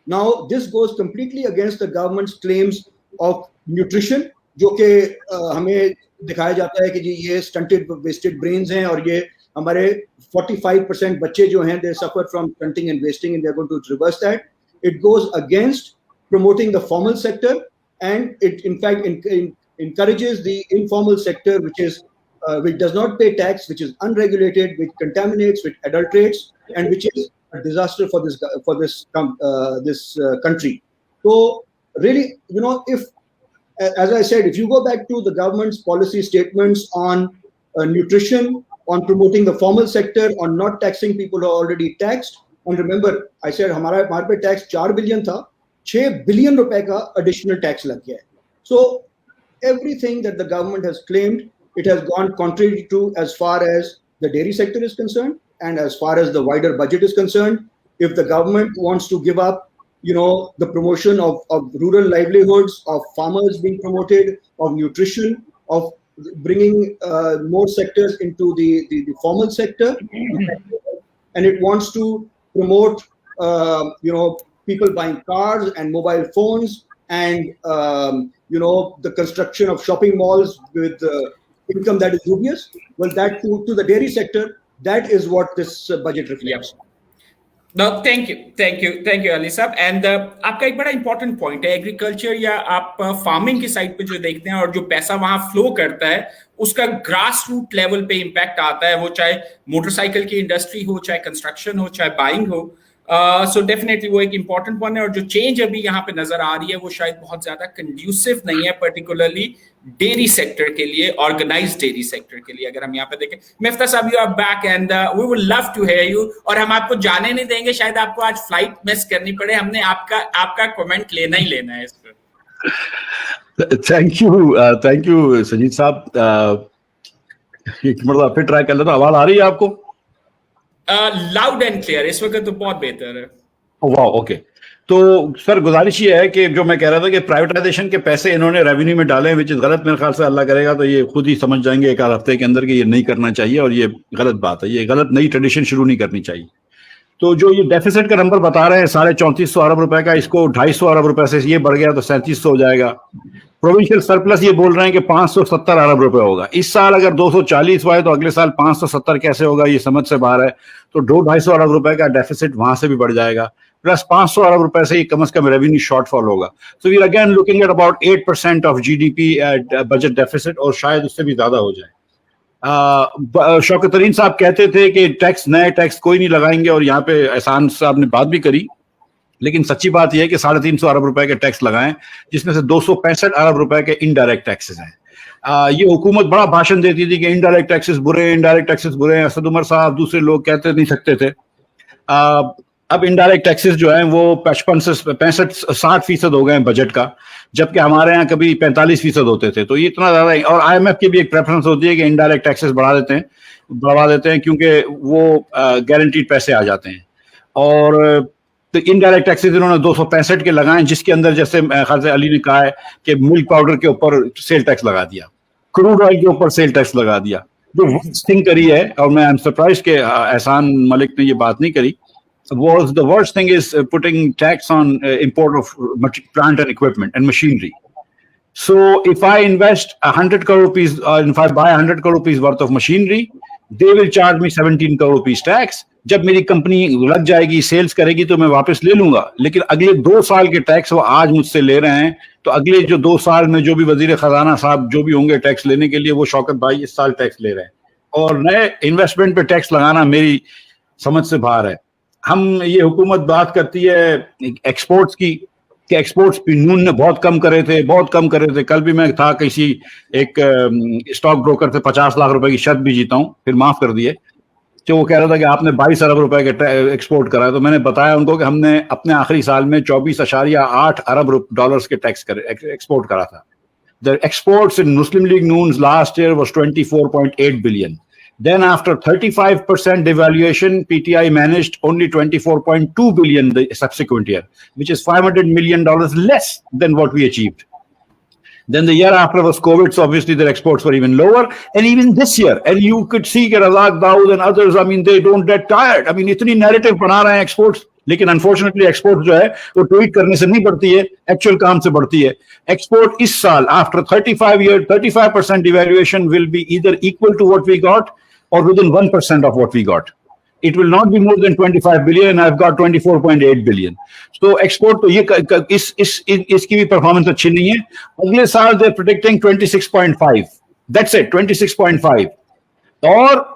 Now, this goes completely against the government's claims of nutrition, जो कि हमें दिखाया जाता है कि जी ये stunted wasted brains हैं, और ये हमारे 45% बच्चे जो हैं they suffer from stunting and wasting, and they're going to reverse that. It goes against promoting the formal sector, and it in fact encourages the informal sector, which is which does not pay tax, which is unregulated, which contaminates, which adulterates, and which is a disaster for this country. So really, if, as I said, if you go back to the government's policy statements on nutrition, on promoting the formal sector, on not taxing people who are already taxed, and remember, I said हमारे पे tax 4 billion था, 6 billion रुपए का additional tax लग गया है. So everything that the government has claimed, it has gone contrary to as far as the dairy sector is concerned, and as far as the wider budget is concerned. If the government wants to give up, the promotion of rural livelihoods, of farmers being promoted, of nutrition, of bringing more sectors into the formal sector, and it wants to promote, people buying cars and mobile phones, and the construction of shopping malls with income that is dubious. Well, that to the dairy sector, that is what this budget reflects. Yep. No, thank you, Ali साहब. And आपका एक बड़ा important point है, agriculture या आप farming की side पे जो देखते हैं और जो पैसा वहां फ्लो करता है, उसका ग्रास रूट लेवल पे इम्पैक्ट आता है, वो चाहे मोटरसाइकिल की इंडस्ट्री हो, चाहे कंस्ट्रक्शन हो, चाहे बाइंग हो. सो डेफिनेटली वो एक इंपॉर्टेंट पॉइंट है. और जो चेंज अभी यहाँ पे नजर आ रही है वो शायद बहुत ज्यादा कंड्यूसिव नहीं है, पर्टिकुलरली डेयरी सेक्टर के लिए, ऑर्गेनाइज्ड डेयरी सेक्टर के लिए. अगर हम यहाँ पे देखें, मिफ्ता साहब, you are back and we would love to hear you. और हम आपको जाने नहीं देंगे, शायद आपको आज फ्लाइट मिस करनी पड़े. हमने आपका कमेंट लेना ही लेना है इस पर. थैंक यू सजीद साहब. एक मतलब फिर ट्राई कर लेता. आवाज आ रही है आपको? Loud and clear. इस वक्त तो बहुत बेहतर है. वाह, ओके. तो सर गुजारिश ये है कि जो मैं कह रहा था कि प्राइवेटाइजेशन के पैसे इन्होंने रेवेन्यू में डाले हैं, विच इज गलत. मेरे ख्याल से अल्लाह करेगा तो ये खुद ही समझ जाएंगे एक आध हफ्ते के अंदर कि ये नहीं करना चाहिए और ये गलत बात है. ये गलत नई ट्रेडिशन शुरू नहीं करनी चाहिए. तो जो ये डेफिसिट का नंबर बता रहे हैं 3450 अरब रुपए का, इसको 250 अरब रुपए से ये बढ़ गया तो 3700 हो जाएगा. प्रोविंशियल सरप्लस ये बोल रहे हैं कि 570 अरब रुपए होगा. इस साल अगर 240 हुआ है तो अगले साल 570 कैसे होगा, ये समझ से बाहर है. तो 200-250 अरब रुपए का डेफिसिट वहां से भी बढ़ जाएगा, प्लस 500 अरब रुपए से कम से कम रेवेन्यू शॉर्टफॉल होगा. So we are again looking at about 8% of GDP budget deficit, और शायद उससे भी ज्यादा हो जाए. शौकत तरीन साहब कहते थे कि नए टैक्स कोई नहीं लगाएंगे, और यहाँ पे एहसान साहब ने बात भी करी, लेकिन सच्ची बात यह है कि 350 अरब रुपए के टैक्स लगाएं, जिसमें से 265 अरब रुपए के इनडायरेक्ट टैक्सेस हैं. ये हुकूमत बड़ा भाषण देती थी कि इनडायरेक्ट टैक्सेस बुरे हैं. असद उमर साहब, दूसरे लोग कहते नहीं सकते थे. अब इनडायरेक्ट टैक्सेस जो हैं वो 55 से 65-60% हो गए हैं बजट का, जबकि हमारे यहाँ कभी 45% होते थे. तो ये इतना ज्यादा है. और IMF की भी एक प्रेफरेंस होती है कि इनडायरेक्ट टैक्सेस बढ़ा देते हैं क्योंकि वो गारंटीड पैसे आ जाते हैं. और तो इनडायरेक्ट टैक्सेस इन्होंने 265 के लगाए, जिसके अंदर जैसे ख्याल से अली ने कहा है कि मिल्क पाउडर के ऊपर सेल टैक्स लगा दिया, क्रूड ऑयल के ऊपर सेल टैक्स लगा दिया. जो थिंग करी है, और मैं आई एम सरप्राइज के एहसान मलिक ने ये बात नहीं करी, was the worst thing is putting tax on import of plant and equipment and machinery. So if I invest 100 crore rupees, if I buy 100 crore rupees worth of machinery, they will charge me 17 crore rupees tax. जब मेरी company लग जाएगी, sales करेगी, तो मैं वापस ले लूंगा. लेकिन अगले 2 साल के टैक्स वो आज मुझसे ले रहे हैं. तो अगले जो 2 साल में जो भी वजीर खजाना साहब जो भी होंगे टैक्स लेने के लिए, वो शौकत भाई इस साल टैक्स ले रहे हैं. और नए इन्वेस्टमेंट पे टैक्स लगाना मेरी समझ से बाहर है. हम ये हुकूमत बात करती है एक्सपोर्ट्स की, कि एक्सपोर्ट्स भी नून ने बहुत कम करे थे. कल भी मैं था किसी एक स्टॉक ब्रोकर से 50 लाख रुपए की शर्त भी जीता हूँ, फिर माफ कर दिए. तो वो कह रहा था कि आपने 22 अरब रुपए के एक्सपोर्ट करा है. तो मैंने बताया उनको कि हमने अपने आखिरी साल में 24.8 अरब डॉलर्स के टैक्स एक्सपोर्ट करा था. The exports in Muslim league Noon last year was 24.8 billion. Then after 35% devaluation, PTI managed only 24.2 billion the subsequent year, which is $500 million less than what we achieved. Then the year after was COVID, so obviously their exports were even lower. And even this year, and you could see Razak Dawood and others, I mean, they don't get tired. I mean, itni narrative बना रहे हैं exports, लेकिन unfortunately exports जो है वो tweet करने से नहीं बढ़ती है, actual काम से बढ़ती है. Export इस साल after 35% devaluation will be either equal to what we got or within 1% of what we got. It will not be more than 25 billion, and I've got 24.8 billion. So export तो ये इसकी भी परफॉर्मेंस अच्छी नहीं है. अगले साल they're predicting 26.5. That's it, 26.5। और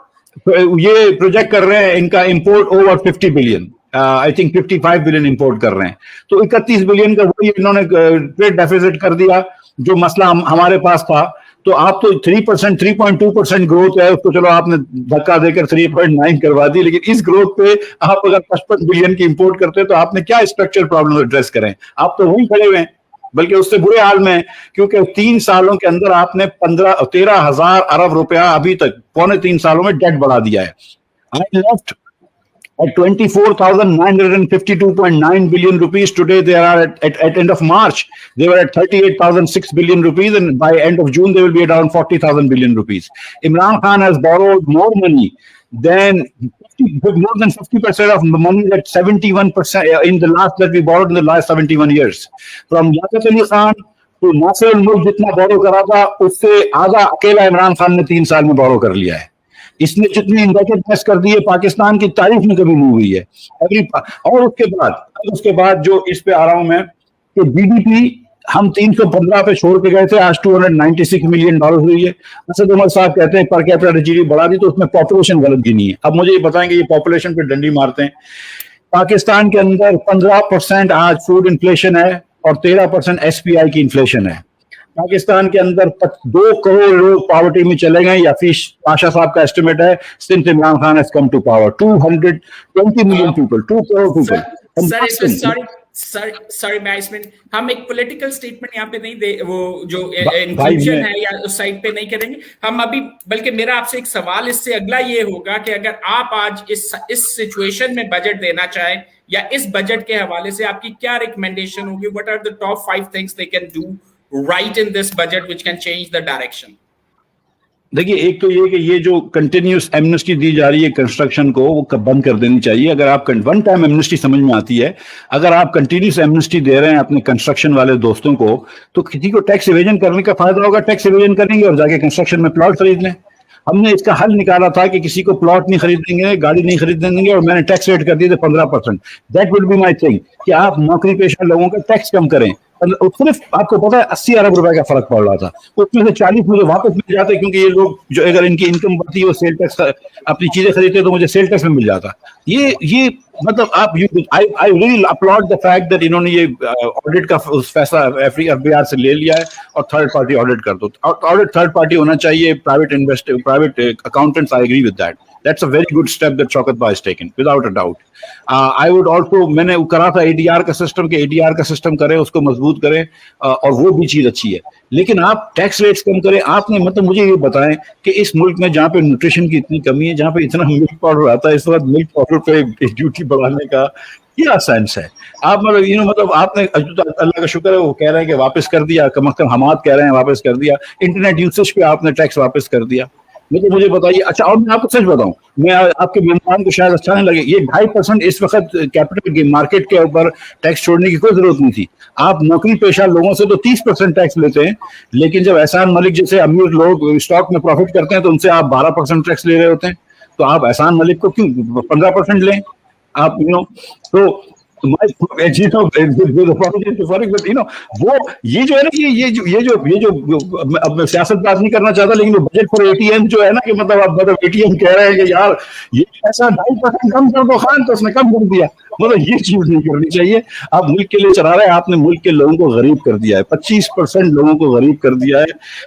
ये प्रोजेक्ट कर रहे हैं इनका import over 50 billion, I think 55 billion import कर रहे हैं। तो 31 बिलियन का वही इन्होंने ट्रेड डेफिसिट कर दिया, जो मसला हमारे पास था। तो आप तो 3%, 3.2% ग्रोथ है, उसको चलो आपने धक्का देकर 3.9 करवा दी, लेकिन इस ग्रोथ पे आप अगर 55 बिलियन की इंपोर्ट करते हैं तो आपने क्या स्ट्रक्चरल प्रॉब्लम एड्रेस करें? आप तो वहीं खड़े हुए हैं, बल्कि उससे बुरे हाल में, क्योंकि 3 सालों के अंदर आपने 13,000 अरब रुपया अभी तक पौने 3 सालों में डेट बढ़ा दिया है। I left at 24,952.9 billion rupees. Today they are at end of March they were at 38,006 billion rupees, and by end of June they will be at around 40,000 billion rupees. Imran Khan has borrowed more money than more than 50% of the money that 71% in the last that we borrowed in the last 71 years. From Liaquat Ali Khan to Nasir al-Mulk जितना borrow करा था उससे आधा अकेला इमरान खान ने 3 साल में borrow कर लिया है। इसने जितनी इंडेक्टेडनेस कर दी है पाकिस्तान की तारीफ में कभी नहीं हुई है। और उसके बाद जो इस पे आ रहा हूं मैं कि जीडीपी हम 315 पे छोड़ के गए थे, आज $296 मिलियन हुई है। असद उमर साहब कहते हैं पर कैपिटा जीडीपी बढ़ा दी, तो उसमें पॉपुलेशन गलत गिनी है। अब मुझे ये बताएंगे ये पॉपुलेशन पे डंडी मारते हैं। पाकिस्तान के अंदर 15% आज फूड इन्फ्लेशन है और 13% एसपीआई की इन्फ्लेशन है। पाकिस्तान के अंदर 2 करोड़ लोग पॉवर्टी में चले गए, या फिर पाशा साहब का एस्टिमेट है since Imran Khan has come to power 220 million people, 2 crore people. Sorry मैं इसमें हम एक पॉलिटिकल स्टेटमेंट यहाँ पे नहीं दे, वो जो इंक्लूजन है या उस साइड पे नहीं करेंगे हम अभी, बल्कि मेरा आपसे एक सवाल इससे अगला ये होगा कि अगर आप आज इस सिचुएशन में बजट देना चाहें या इस बजट के हवाले से आपकी क्या रिकमेंडेशन होगी? What are the top 5 things they can do right in this budget which can change the direction? देखिए, एक तो ये कि ये जो कंटिन्यूस एमनेस्टी दी जा रही है कंस्ट्रक्शन को, वो बंद कर देनी चाहिए। अगर आप वन टाइम एमनेस्टी समझ में आती है, अगर आप कंटिन्यूस एमनेस्टी दे रहे हैं अपने कंस्ट्रक्शन वाले दोस्तों को, तो किसी को टैक्स इवेजन करने का फायदा होगा, टैक्स इवेजन करेंगे और जाके कंस्ट्रक्शन में प्लॉट खरीद लें। हमने इसका हल निकाला था कि किसी को प्लॉट नहीं खरीदेंगे, गाड़ी नहीं खरीदेंगे, और मैंने टैक्स रेट कर दिए थे 15%। That will be my thing कि आप नौकरी पेशा लोगों का टैक्स कम करें। सिर्फ आपको पता है 80 अरब रुपए का फर्क पड़ रहा था, उसमें से 40 मुझे वापस मिल जाते, क्योंकि ये लोग जो अगर इनकी इनकम बढ़ती है वो सेल टैक्स अपनी चीजें खरीदते तो मुझे सेल टैक्स में मिल जाता। ये मतलब आप I really applaud the fact that इन्होंने ये ऑडिट का फैसला एफबीआर से ले लिया है और थर्ड पार्टी ऑडिट कर दो। ऑडिट थर्ड पार्टी होना चाहिए, private accountants. I agree with that. That's a very good step that Shaukat Bhai has taken, without a doubt. I would also, मैंने करा था ADR का सिस्टम के ADR का सिस्टम करें, उसको मजबूत करें, और वो भी चीज अच्छी है। लेकिन आप टैक्स रेट्स कम करें। आपने मतलब मुझे ये बताएं कि इस मुल्क में जहाँ पे न्यूट्रिशन की इतनी कमी है, जहाँ पे इतना मिल्क पाउडर आता है, इस वक्त मिल्क पाउडर पे ड्यूटी बढ़ाने का क्या सेंस है? आप मतलब आपने अल्लाह का शुक्र है वो कह रहे हैं कि वापस कर दिया, कम अज कम हमाद कह रहे हैं वापस कर दिया। इंटरनेट यूसेज पे आपने टैक्स वापस कर दिया। मुझे बताइए। अच्छा, और मैं आपको सच बताऊं, मैं आपके मेहमान को शायद अच्छा नहीं लगे, ये 2.5% इस वक्त कैपिटल गेन मार्केट के ऊपर टैक्स छोड़ने की कोई जरूरत नहीं थी। आप नौकरी पेशा लोगों से तो 30% टैक्स लेते हैं, लेकिन जब एहसान मलिक जैसे अमीर लोग स्टॉक में प्रॉफिट करते हैं तो उनसे आप 12% टैक्स ले रहे होते हैं। तो आप एहसान मलिक को क्यों 15% लें? आप तो वो ये जो है ना, ये जो अब मैं सियासत बात नहीं करना चाहता, लेकिन वो बजट फॉर एटीएम जो है ना, कि मतलब एटीएम कह रहे हैं कि यार ये पैसा 2.5% कम कर दो खान, तो उसने कम कर दिया। मतलब ये चीज नहीं करनी चाहिए। आप मुल्क के लिए चला रहे हैं, आपने मुल्क के लोगों को गरीब कर दिया है, 25% लोगों को गरीब कर दिया है।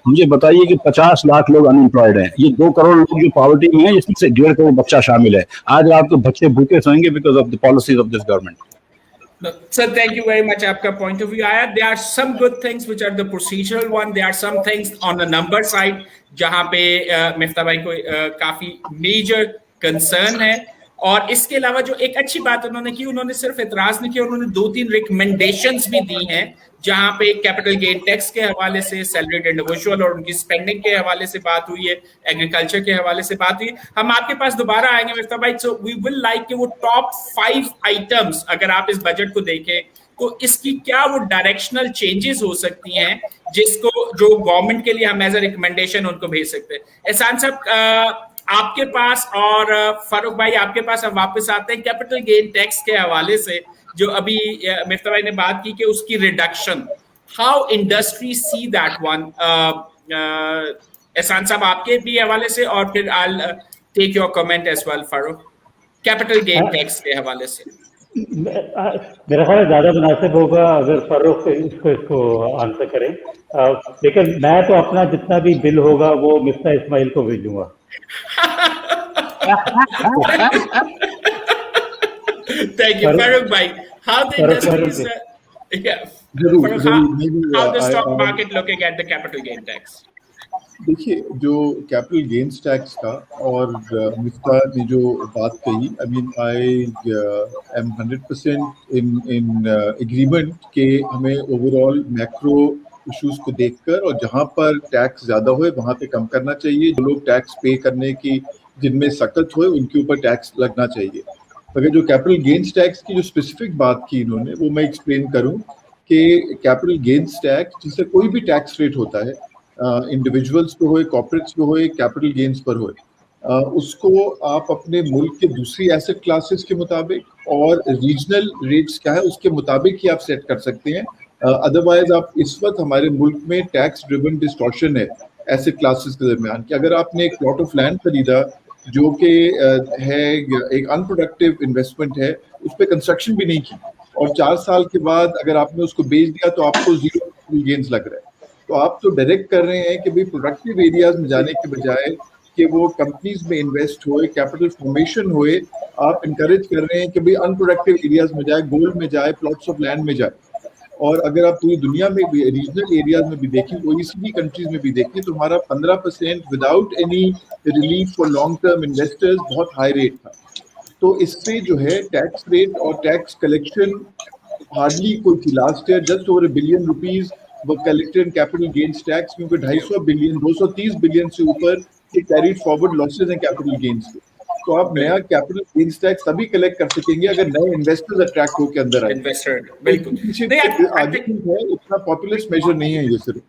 मुझे बताइए कि 50 लाख लोग अनएम्प्लॉयड हैं, ये 2 करोड़ लोग जो पॉवर्टी में हैं, जिसमें से 1.5 करोड़ बच्चा शामिल है। आज रात को बच्चे भूखे सोएंगे because of the policies of this government. Sir, thank you very much. आपका point of view आया। There are some good things which are the procedural one. There are some things on the number side जहाँ पे मिफ्ता भाई को काफी major concern है। और इसके अलावा जो एक अच्छी बात उन्होंने की, उन्होंने सिर्फ इतराज नहीं किया, उन्होंने 2-3 रिकमेंडेशंस भी दी हैं, जहां पे कैपिटल गेन टैक्स के हवाले से, सैलरीड इंडिविजुअल और उनकी स्पेंडिंग के हवाले से बात हुई है, एग्रीकल्चर के हवाले से बात हुई। हम आपके पास दोबारा आएंगे मिफ्ता भाई। सो वी विल लाइक कि वो टॉप 5 आइटम्स अगर आप इस बजट को देखें तो इसकी क्या वो डायरेक्शनल चेंजेस हो सकती हैं जिसको जो गवर्नमेंट के लिए हम एज अ रिकमेंडेशन उनको भेज सकते हैं। एहसान साहब आपके पास और फारूक भाई आपके पास हम वापस आते हैं कैपिटल गेन टैक्स के हवाले से, जो अभी मिफ्ता भाई ने बात की कि उसकी reduction, how industry see that one, Ehsan साहब आपके भी हवाले से, और फिर I take your comment as well Farooq, capital gain tax के हवाले से। मेरा ख्याल ज्यादा मुनासिब होगा अगर फारूक इसको आंसर करें, लेकिन मैं तो अपना जितना भी बिल होगा वो मिस्टर इस्माइल को भेजूंगा। Thank you, Farooq bhai. How the industry is, Farooq, how the stock market looking at the capital gain tax? देखिए, जो कैपिटल गेन्स टैक्स का और मिफ्ता ने जो बात कही, I mean I am 100% in agreement के हमें ओवरऑल मैक्रो इश्यूज को देखकर और जहाँ पर टैक्स ज़्यादा होए वहाँ पे कम करना चाहिए, जो लोग टैक्स पे करने की जिनमें सकत होए उनके ऊपर टैक्स लगना चाहिए। अगर जो कैपिटल गेन्स टैक्स की जो स्पेसिफिक बात की इन्होंने वो मैं एक्सप्लेन करूँ कि कैपिटल गेन्स टैक्स जिससे कोई भी टैक्स रेट होता है, इंडिविजुअल्स पे होए, कॉर्पोरेट्स पे होए, कैपिटल गेन्स पर होए, उसको आप अपने मुल्क के दूसरी एसेट क्लासेस के मुताबिक और रीजनल रेट्स क्या है उसके मुताबिक ही आप सेट कर सकते हैं। अदरवाइज आप इस वक्त हमारे मुल्क में टैक्स ड्रिवन डिस्टॉर्शन है एसेट क्लासेस के दरमियान कि अगर आपने एक प्लॉट ऑफ लैंड खरीदा जो कि है एक अनप्रोडक्टिव इन्वेस्टमेंट है, उस पर कंस्ट्रक्शन भी नहीं की और 4 साल के बाद अगर आपने उसको बेच दिया तो आपको 0 गेन्स लग रहा है। तो आप तो डायरेक्ट कर रहे हैं कि भाई प्रोडक्टिव एरियाज में जाने के बजाय कि वो कंपनीज में इन्वेस्ट होए, कैपिटल फॉर्मेशन होए, आप इनकरेज कर रहे हैं कि भाई अनप्रोडक्टिव एरियाज में जाए, गोल्ड में जाए, प्लॉट्स ऑफ लैंड में जाए। और अगर आप पूरी दुनिया में भी रीजनल एरियाज में भी देखें, OECD कंट्रीज में भी देखें, तो हमारा 15% without any relief for long term investors बहुत हाई रेट था। तो इससे जो है टैक्स रेट और टैक्स कलेक्शन हार्डली कोई थी। Last year just over $1 billion वो कलेक्टेड कैपिटल गेन्स टैक्स, क्योंकि 250 बिलियन 230 बिलियन से ऊपर के कैरीड फॉरवर्ड लॉसेज हैं कैपिटल गेन्स के। तो आप नया कैपिटल गेन्स टैक्स तभी कलेक्ट कर सकेंगे अगर नए इन्वेस्टर्स अट्रैक्ट होकर अंदर आए। इन्वेस्टर बिल्कुल आगे है, इतना पॉपुलर मेजर नहीं है ये सिर्फ।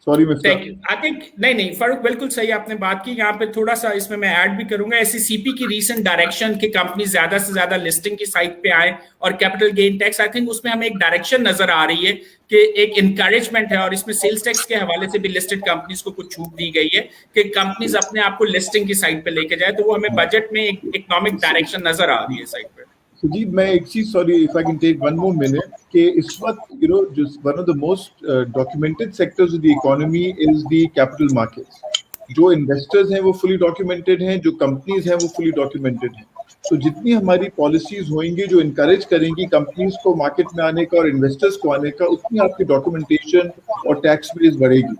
Sorry mister, thank you. I think नहीं फारूक बिल्कुल सही आपने बात की। यहाँ पे थोड़ा सा इसमें मैं ऐड भी करूंगा, SECP की रीसेंट डायरेक्शन कि कंपनी ज्यादा से ज्यादा लिस्टिंग की साइट पे आए और capital gain tax, I think उसमें हमें एक डायरेक्शन नजर आ रही है कि एक इंकरेजमेंट है। और इसमें सेल्स टैक्स के हवाले से भी लिस्टेड कंपनीज को कुछ छूट दी गई है कि कंपनीज अपने आप को लिस्टिंग की साइट पे लेके जाए, तो वो हमें बजट में एक इकोनॉमिक डायरेक्शन नजर आ रही है साइट पे। सुजीत, मैं एक चीज, sorry if I can take 1 more minute, कि इस वक्त just one of the most documented sectors of the economy is the capital markets. जो इन्वेस्टर्स हैं वो फुली डॉक्यूमेंटेड हैं, जो कंपनीज हैं वो फुली डॉक्यूमेंटेड हैं। तो जितनी हमारी पॉलिसीज होंगी जो इनकरेज करेंगी कंपनीज को मार्केट में आने का और इन्वेस्टर्स को आने का, उतनी आपकी डॉक्यूमेंटेशन और टैक्स बेस बढ़ेगी।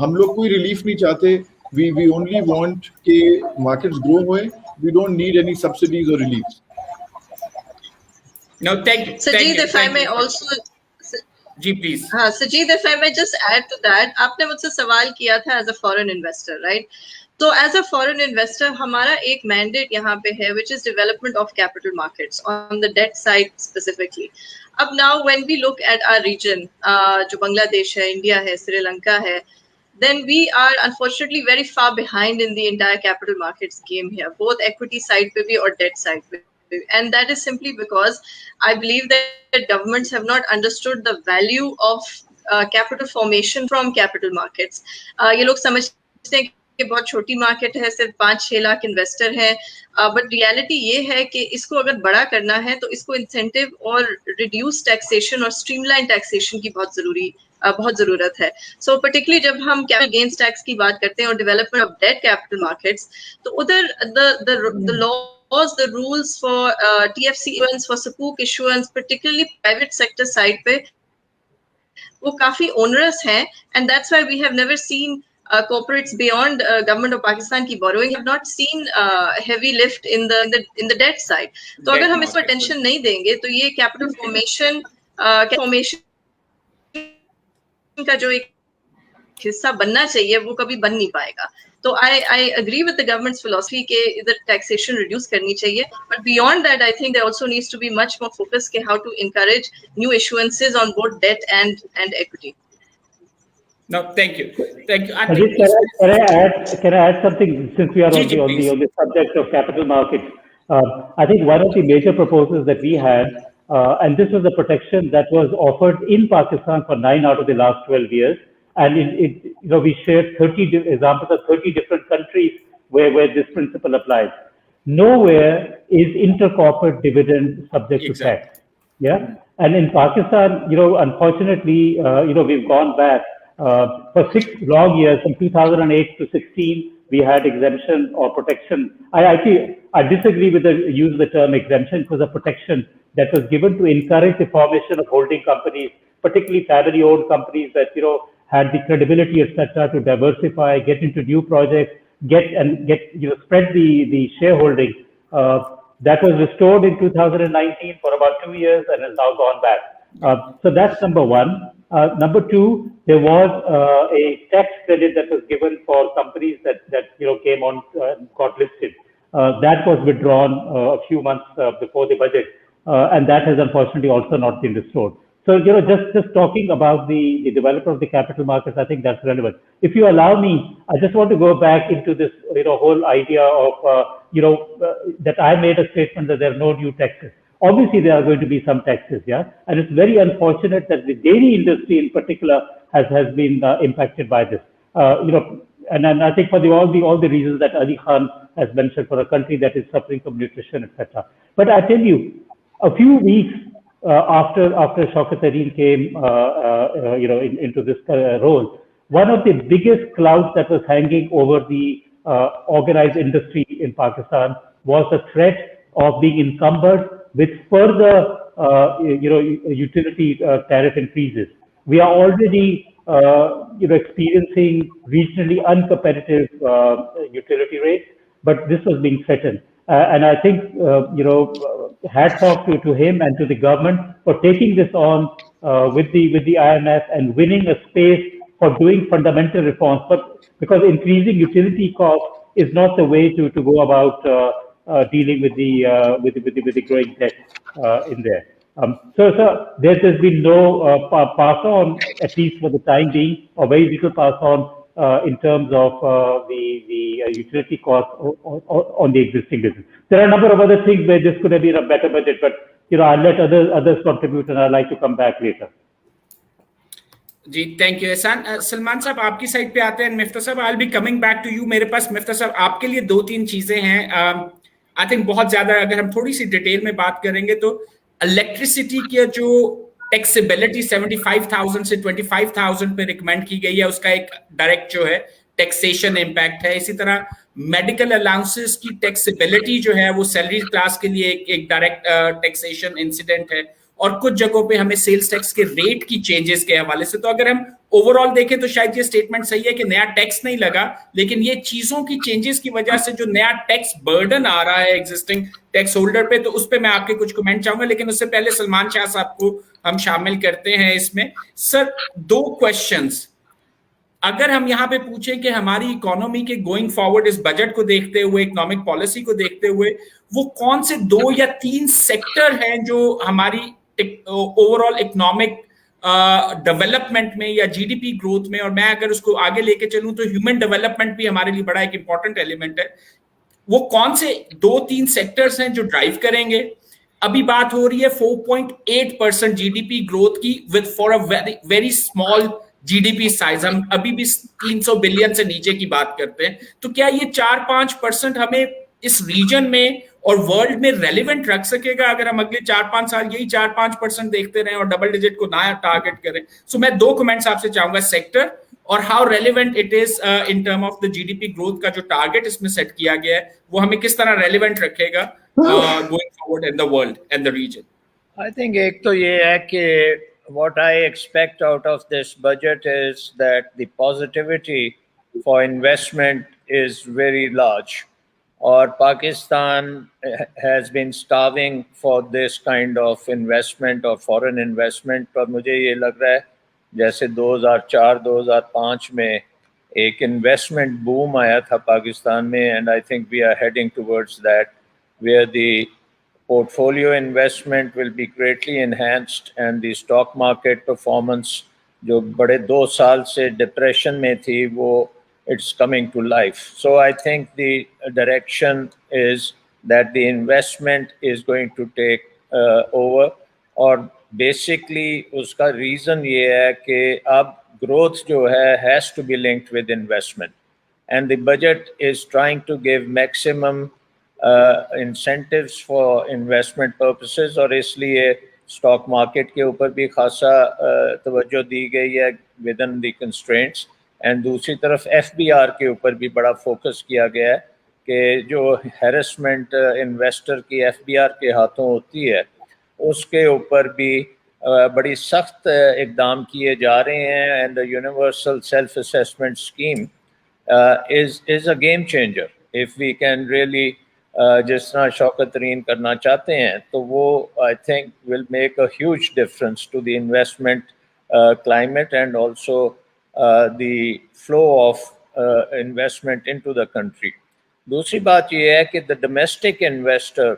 हम लोग कोई रिलीफ नहीं चाहते, वी ओनली वांट कि मार्केट्स ग्रो होए, we don't need any subsidies और relief. No, thank you. Sajid, if I may also, जी प्लीज। हाँ Sajid, if I may just add to that, आपने मुझसे सवाल किया था as a foreign investor, right? तो एज अ फॉरेन इन्वेस्टर हमारा एक मैंडेट यहाँ पे है which is development of capital markets on the debt side specifically. अब now when we look at our region, जो बांग्लादेश है, इंडिया है, श्रीलंका है, then we are unfortunately very far behind in the entire capital markets game here, both equity side पे भी और debt side पे। And that is simply because I believe that governments have not understood the value of capital formation from capital markets. ये लोग समझते हैं कि बहुत छोटी मार्केट है, सिर्फ 5-6 लाख इन्वेस्टर हैं, बट रियलिटी ये है कि इसको अगर बड़ा करना है तो इसको इंसेंटिव और रिड्यूस टैक्सेशन और स्ट्रीमलाइन टैक्सेशन की बहुत जरूरत है। सो पर्टिकुलरली जब हम कैपिटल गेन्स टैक्स की बात करते हैं और development of debt capital markets, तो उधर the laws, the rules for TFC issuance, for sukuk issuance, particularly private sector side पे वो काफी onerous हैं, and that's why we have never seen corporates beyond government of Pakistan की borrowing have not seen heavy lift in the debt side. तो अगर हम इस पर टेंशन नहीं देंगे तो ये capital formation का जो एक हिस्सा बनना चाहिए वो कभी बन नहीं पाएगा। तो I agree with the government's philosophy कि इधर taxation reduce करनी चाहिए, but beyond that I think there also needs to be much more focus कि how to encourage new issuances on both debt and equity. No, thank you. I think can I add something since we are on the subject of capital markets? I think one of the major proposals that we had, and this was the protection that was offered in Pakistan for 9 out of the last 12 years, And we shared 30 examples of 30 different countries where this principle applies. Nowhere is intercorporate dividend subject to tax. Yeah. And in Pakistan, unfortunately, we've gone back for 6 long years, from 2008 to 16, we had exemption or protection. I disagree with the use of the term exemption. It was a protection that was given to encourage the formation of holding companies, particularly family-owned companies that had the credibility, etc., to diversify, get into new projects, spread the shareholding. That was restored in 2019 for about 2 years and has now gone back. So that's number one. Number two, there was a tax credit that was given for companies that came on got listed. That was withdrawn a few months before the budget, and that has unfortunately also not been restored. So just talking about the development of the capital markets, I think that's relevant. If you allow me, I just want to go back into this whole idea of that I made a statement that there are no new taxes. Obviously, there are going to be some taxes, yeah, and it's very unfortunate that the dairy industry in particular has been impacted by this. And I think for all the reasons that Ali Khan has mentioned, for a country that is suffering from nutrition, etc. But I tell you, a few weeks after Shaukat Tareen came, into this role, one of the biggest clouds that was hanging over the organized industry in Pakistan was the threat of being encumbered with further, utility tariff increases. We are already, experiencing regionally uncompetitive utility rates, but this was being threatened. And I think, hats off to him and to the government for taking this on with the IMF and winning a space for doing fundamental reforms. But because increasing utility costs is not the way to go about dealing with the growing debt in there. So there's been no pass on, at least for the time being, or very little pass on in terms of the utility costs on the existing business. There are a number of other things where this could have been a better budget, but I'll let others contribute, and I'd like to come back later. जी thank you Ehsan. Salman साहब आपकी side पे आते हैं. मिफ्ता साहब, I will be coming back to you. मेरे पास मिफ्ता साहब आपके लिए 2-3 चीजें हैं. आई थिंक बहुत ज्यादा अगर हम थोड़ी सी डिटेल में बात करेंगे तो इलेक्ट्रिसिटी की जो टैक्सेबिलिटी 75,000 से 25,000 पे रिकमेंड की गई है, उसका एक डायरेक्ट जो है टैक्सेशन इम्पैक्ट है. इसी तरह मेडिकल अलाउंसेस की टैक्सेबिलिटी जो है वो सैलरी क्लास के लिए एक डायरेक्ट टैक्सेशन इंसिडेंट है. और कुछ जगहों पे हमें सेल्स टैक्स के रेट की चेंजेस के हवाले से, तो अगर हम ओवरऑल देखें तो शायद ये स्टेटमेंट सही है कि नया टैक्स नहीं लगा, लेकिन ये चीजों की चेंजेस की वजह से जो नया टैक्स बर्डन आ रहा है एग्जिस्टिंग टैक्स होल्डर पे, तो उस पे मैं आपके कुछ कमेंट चाहूंगा. लेकिन उससे पहले सलमान शाह साहब को हम शामिल करते हैं इसमें. Sir, 2 questions. अगर हम यहाँ पे पूछें कि हमारी इकोनॉमी के गोइंग फॉरवर्ड इस बजट को देखते हुए, इकोनॉमिक पॉलिसी को देखते हुए, वो कौन से 2 या 3 सेक्टर हैं जो हमारी ओवरऑल इकोनॉमिक डेवलपमेंट में या जीडीपी ग्रोथ में, और मैं अगर उसको आगे लेके चलूं तो ह्यूमन डेवलपमेंट भी हमारे लिए बड़ा एक इंपॉर्टेंट एलिमेंट है, वो कौन से 2-3 सेक्टर्स हैं जो ड्राइव करेंगे? अभी बात हो रही है 4.8% जीडीपी ग्रोथ की with for a very small GDP size. हम अभी भी 300 बिलियन से नीचे की बात करते हैं. तो क्या ये 4-5% हमें इस रीजन में और वर्ल्ड में रेलिवेंट रख सकेगा अगर हम अगले 4-5 साल यही 4-5% देखते रहें और डबल डिजिट को नया टारगेट करें? सो मैं 2 कमेंट्स आपसे चाहूंगा, सेक्टर और how relevant it is in term of the GDP growth का जो टारगेट इसमें सेट किया गया है वो हमें किस तरह रेलिवेंट रखेगा going forward in the world and the region. I think एक तो ये है कि what I expect out of this budget is that the positivity for investment is very large. Or Pakistan has been starving for this kind of investment or foreign investment. और मुझे ये लग रहा है जैसे 2004-2005 में एक investment boom आया था पाकिस्तान में, and I think we are heading towards that, where the portfolio investment will be greatly enhanced and the stock market performance जो बड़े 2 साल से depression में थी वो it's coming to life. So I think the direction is that the investment is going to take over. और basically उसका reason ये है कि अब growth जो है has to be linked with investment, and the budget is trying to give maximum incentives for investment purposes, और इसलिए स्टॉक मार्केट के ऊपर भी खासा तवज्जो दी गई है within the constraints, एंड दूसरी तरफ FBR के ऊपर भी बड़ा फोकस किया गया है कि जो हैरेसमेंट इन्वेस्टर की FBR के हाथों होती है उसके ऊपर भी बड़ी सख्त इकदाम किए जा रहे हैं, and the universal self assessment scheme is a game changer if we can really जिस तरह शौकत तरीन करना चाहते हैं, तो वो I think will make a huge difference to the investment climate and also the flow of investment into the country. दूसरी बात ये है कि the domestic investor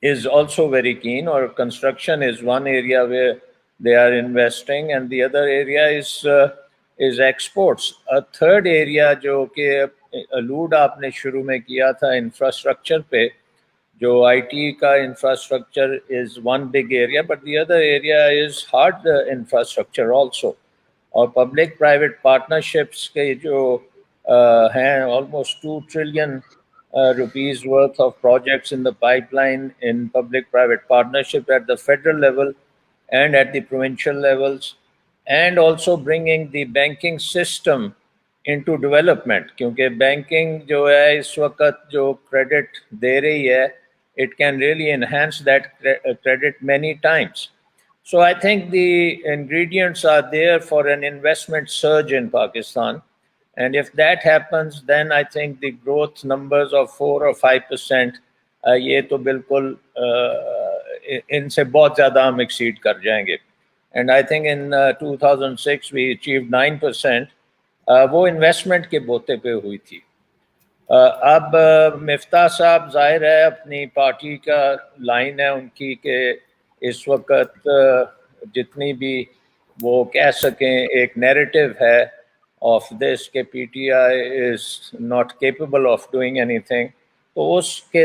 is also very keen, or construction is one area where they are investing, and the other area is exports. A third area जो कि allude आपने शुरू में किया था infrastructure पे, जो IT का infrastructure is one big area, but the other area is hard infrastructure also. और public private partnerships के जो हैं almost 2 trillion rupees worth of projects in the pipeline in public-private partnership at the federal level and at the provincial levels, and also bringing the banking system into development, क्योंकि banking जो है इस वक्त जो credit दे रही है, it can really enhance that credit many times. So I think the ingredients are there for an investment surge in Pakistan. And if that happens, then I think the growth numbers of 4 or 5%, ये तो बिल्कुल इनसे बहुत ज़्यादा हम exceed कर जाएंगे. And I think in 2006 we achieved 9%. वो investment के बोते पे हुई थी. अब मिफ्ता साहब जाहिर है अपनी पार्टी का लाइन है उनकी कि इस वक्त जितनी भी वो कह सकें एक नैरेटिव है of this के PTI is not capable of doing anything, तो उसके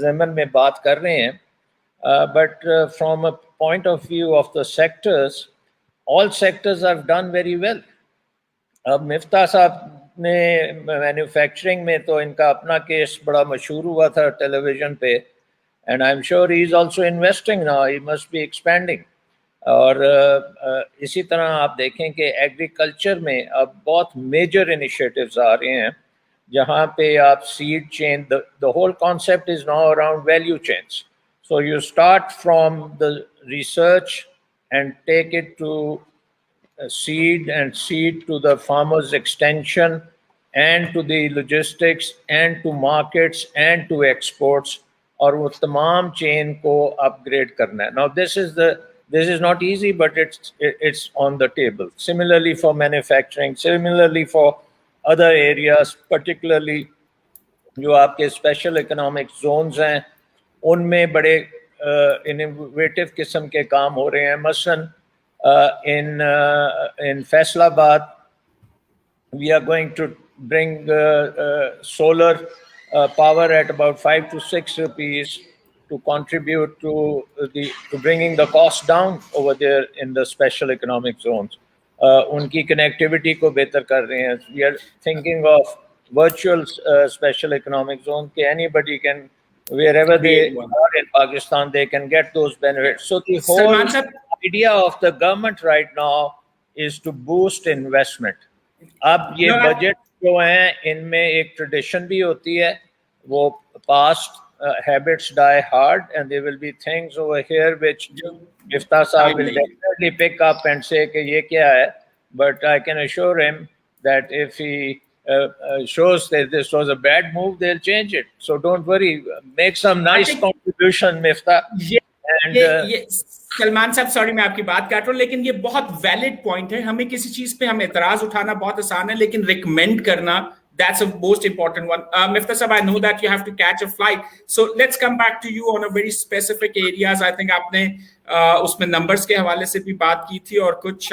ज़मन में बात कर रहे हैं, but from a point of view of the sectors, all sectors have done very well. अब मिफ्ता साहब ने मैन्युफैक्चरिंग में तो इनका अपना केस बड़ा मशहूर हुआ था टेलीविज़न पे, and I'm sure he is also investing now, he must be expanding. और इसी तरह आप देखें कि एग्रीकल्चर में अब बहुत मेजर इनिशिएटिव्स आ रहे हैं जहाँ पे आप seed chain, the whole concept is now around value chains, so you start from the research and take it to seed and seed to the farmers extension and to the logistics and to markets and to exports, और वो तमाम chain को upgrade करना है. Now this is not easy, but it's on the table. Similarly for manufacturing, similarly for other areas, particularly जो आपके special economic zones हैं उनमें बड़े इनोवेटिव किस्म के काम हो रहे हैं. मसलन in Faisalabad we are going to bring solar power at about 5 to 6 rupees to contribute to bringing the cost down over there in the special economic zones. उनकी connectivity को बेहतर कर रहे हैं. We are thinking of virtual special economic zone कि anybody can, wherever they are in Pakistan, they can get those benefits. So the whole idea of the government right now is to boost investment. अब ये budget जो हैं इनमें एक tradition भी होती है, वो past habits die hard, and there will be things over here which Miftah Saab will definitely pick up and say कि ये क्या है, but I can assure him that if he shows that this was a bad move, they'll change it. So don't worry, make some nice contribution, Miftah. Salman साहब, sorry मैं आपकी बात काट रहा हूँ, लेकिन ये बहुत वैलिड पॉइंट है. हमें किसी चीज पे हम एतराज उठाना बहुत आसान है, लेकिन रिकमेंड करना, that's a most important one. Miftah Sahab, I know that you have to catch a flight, so let's come back to you on a very specific areas. I think आपने उसमें नंबर्स के हवाले से भी बात की थी, और कुछ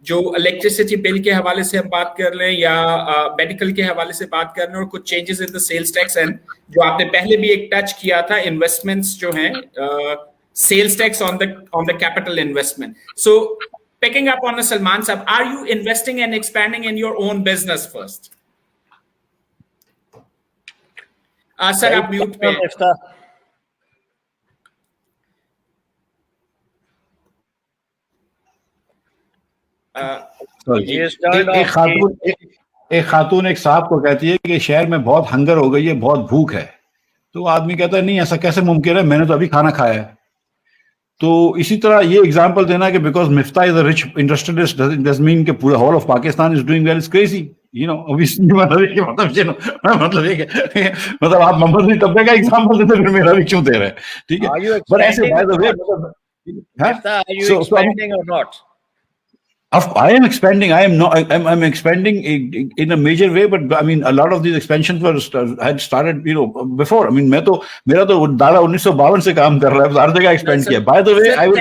जो इलेक्ट्रिसिटी बिल के हवाले से हम बात कर रहे हैं या मेडिकल के हवाले से बात कर रहे हैं, और कुछ changes in the sales tax, and जो आपने पहले भी एक टच किया था, इन्वेस्टमेंट्स जो हैं, sales tax on the capital investment. So picking up on Salman Saab, are you investing and expanding in your own business first? Sir, आप mute पे हैं. एक खातून एक साहब को कहती है कि शहर में बहुत हंगर हो गई है, बहुत भूख है. तो आदमी कहता है नहीं ऐसा कैसे मुमकिन है, मैंने तो अभी खाना खाया है. तो इसी तरह ये एग्जांपल देना कि because Miftah is a rich industrialist doesn't mean कि पूरा whole of Pakistan is doing well, is crazy. You know मतलब आप मोहम्मद अली तब्बे का एग्जांपल देते फिर मेरा भी क्यों दे रहे हैं? ठीक है, बट ऐसे by the way I am expanding. I'm expanding in a major way, but I mean, a lot of these expansions had started, before. I mean, मेरा तो दादा 1952 से काम कर रहा है, हर जगह expand किया. By the way, I will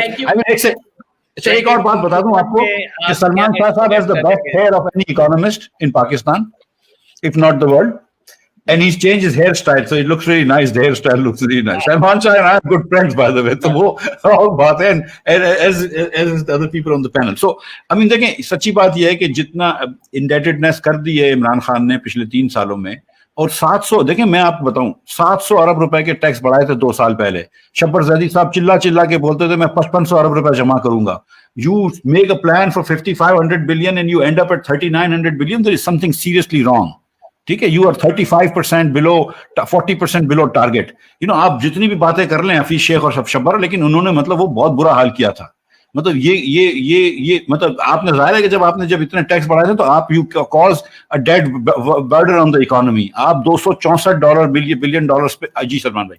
एक और बात बता दूं आपको कि सलमान शाह साहब has the best hair of any economist in Pakistan, if not the world. And he's changed his hairstyle, so it looks really nice. The hairstyle looks really nice. Salman Shah and I are good friends, by the way. So वो और बात है, and as the other people on the panel. So I mean, देखें, सच्ची बात ये है कि जितना indebtedness कर दी है इमरान खान ने पिछले 3 सालों में, और 700, देखें मैं आपको बताऊं, 700 अरब रुपए के टैक्स बढ़ाए थे 2 साल पहले. शब्बर जैदी साहब चिल्ला के बोलते थे मैं 5500 अरब रुपए जमा करूंगा. You make a plan for 5500 billion and you end up at 3900 billion. There is something seriously wrong. ठीक है, you are 35% below, 40% below target. आप जितनी भी बातें कर लें हफीज शेख और शब्बर, लेकिन उन्होंने मतलब वो बहुत बुरा हाल किया था. मतलब ये मतलब आपने जाहिर है कि जब इतने टैक्स बढ़ाए थे तो आप you cause a dead burden on the economy. आप $264 बिलियन पे. जी सलमान भाई.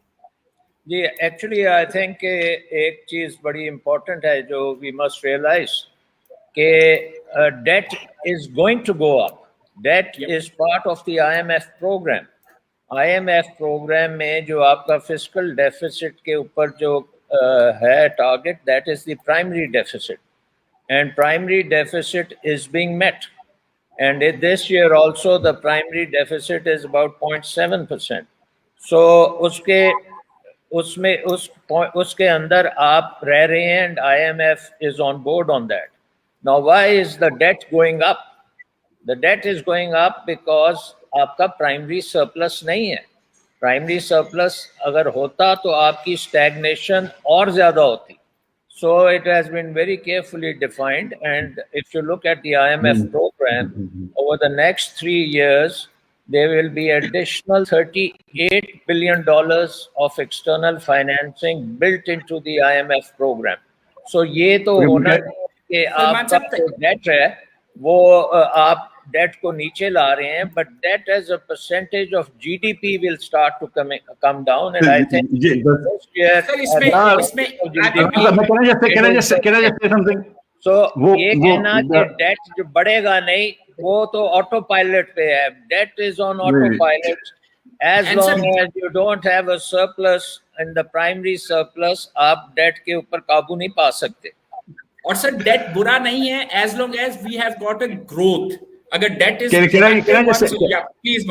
जी, एक्चुअली आई थिंक एक चीज बड़ी इंपॉर्टेंट है जो वी मस्ट रियलाइज कि debt is going to go up. That is part of the IMF program. IMF program में जो आपका fiscal deficit के ऊपर जो है target, that is the primary deficit, and primary deficit is being met. And this year also the primary deficit is about 0.7%. So उसके अंदर आप रह रहे हैं, and IMF is on board on that. Now, why is the debt going up? The debt is going up because आपका primary surplus नहीं है. Primary surplus अगर होता तो आपकी स्टैग्नेशन और ज्यादा होती. So it has been very carefully defined, and if you look at the IMF program, over the next 3 years, there will be additional $38 billion of external financing built into the IMF program. So ये तो होना कि आपका जो date है वो आप date को नीचे ला रहे हैं, but debt as a percentage of GDP will start to come down, and I think this year so ये कहना कि डेट जो बढ़ेगा नहीं वो तो ऑटो पायलट पे है. Debt is on auto pilot. As long as you don't have a surplus and the primary surplus, आप डेट के ऊपर काबू नहीं पा सकते. और सर डेट बुरा नहीं है as long as we have got a growth. अगर डेट इज प्लीज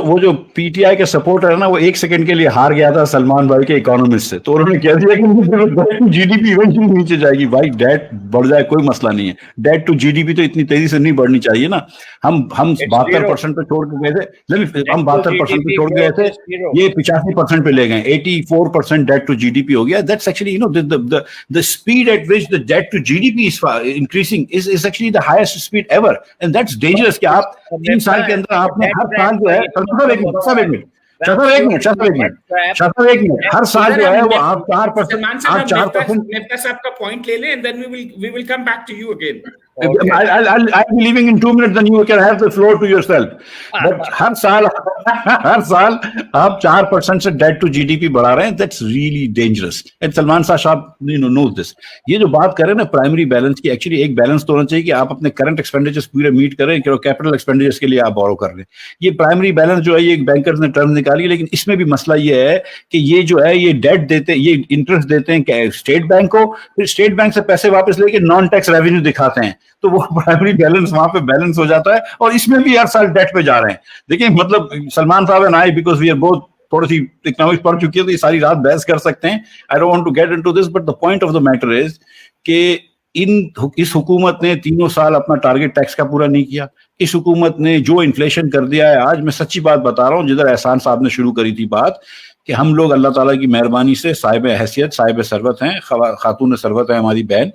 वो जो पीटीआई के सपोर्टर है ना, वो 1 सेकंड के लिए हार गया था सलमान भाई के इकोनॉमिस्ट से, तो उन्होंने कह दिया कि जीडीपी इवेंचुअली नीचे जाएगी. भाई डेट बढ़ जाए कोई मसला नहीं है, डेट टू जीडीपी तो इतनी तेजी से नहीं बढ़नी चाहिए ना. हम 72% पे छोड़ के गए थे, हम 72% पे छोड़ गए थे, ये 85% पे ले गए. 84% डेट टू जीडीपी हो गया. That's actually the speed at which the debt to GDP is increasing is actually the highest speed ever, and that's dangerous कि आप 3 साल के अंदर आपने हर साल जो है एक मिनट हर साल जो है वो आप 4% नेता साहब का पॉइंट ले लें, and then we will come back to you again. I'll be leaving in 2 minutes, then you can have the floor to yourself. But हर साल आप 4% से डेट टू जीडीपी बढ़ा रहे हैं. That's really dangerous. And Salman Shah साहब knows this. ये जो बात कर रहे हैं ना प्राइमरी बैलेंस की, एक्चुअली एक बैलेंस तो होना चाहिए कि आप अपने करंट एक्सपेंडिचर्स पूरे मीट करें, कैपिटल एक्सपेंडिचर्स के लिए आप बोरो कर रहे हैं. ये प्राइमरी बैलेंस जो है ये बैंकर्स ने टर्म निकाली है, लेकिन इसमें भी मसला ये है कि ये जो है ये डेट देते, ये इंटरेस्ट देते हैं स्टेट बैंक को, फिर स्टेट बैंक से पैसे वापस लेके नॉन टैक्स रेवेन्यू दिखाते हैं, तो वो प्राइमरी बैलेंस वहां पे बैलेंस हो जाता है, और इसमें भी हर साल डेट पे जा रहे हैं. देखिए मतलब सलमान साहब and I, because we are both थोड़ी सी इकोनॉमिक्स पढ़ चुकी है तो ये सारी रात बहस कर सकते हैं. I don't want to get into this, but the point of the matter is कि इस हुकूमत ने 3 साल अपना टारगेट टैक्स का पूरा नहीं किया। इस हुकूमत ने जो इन्फ्लेशन कर दिया है, आज मैं सच्ची बात बता रहा हूँ, जिधर एहसान साहब ने शुरू करी थी बात कि हम लोग अल्लाह ताला की मेहरबानी से साहिब हैसियत, साहिब सरवत हैं, खातून सरवत है हमारी बहन,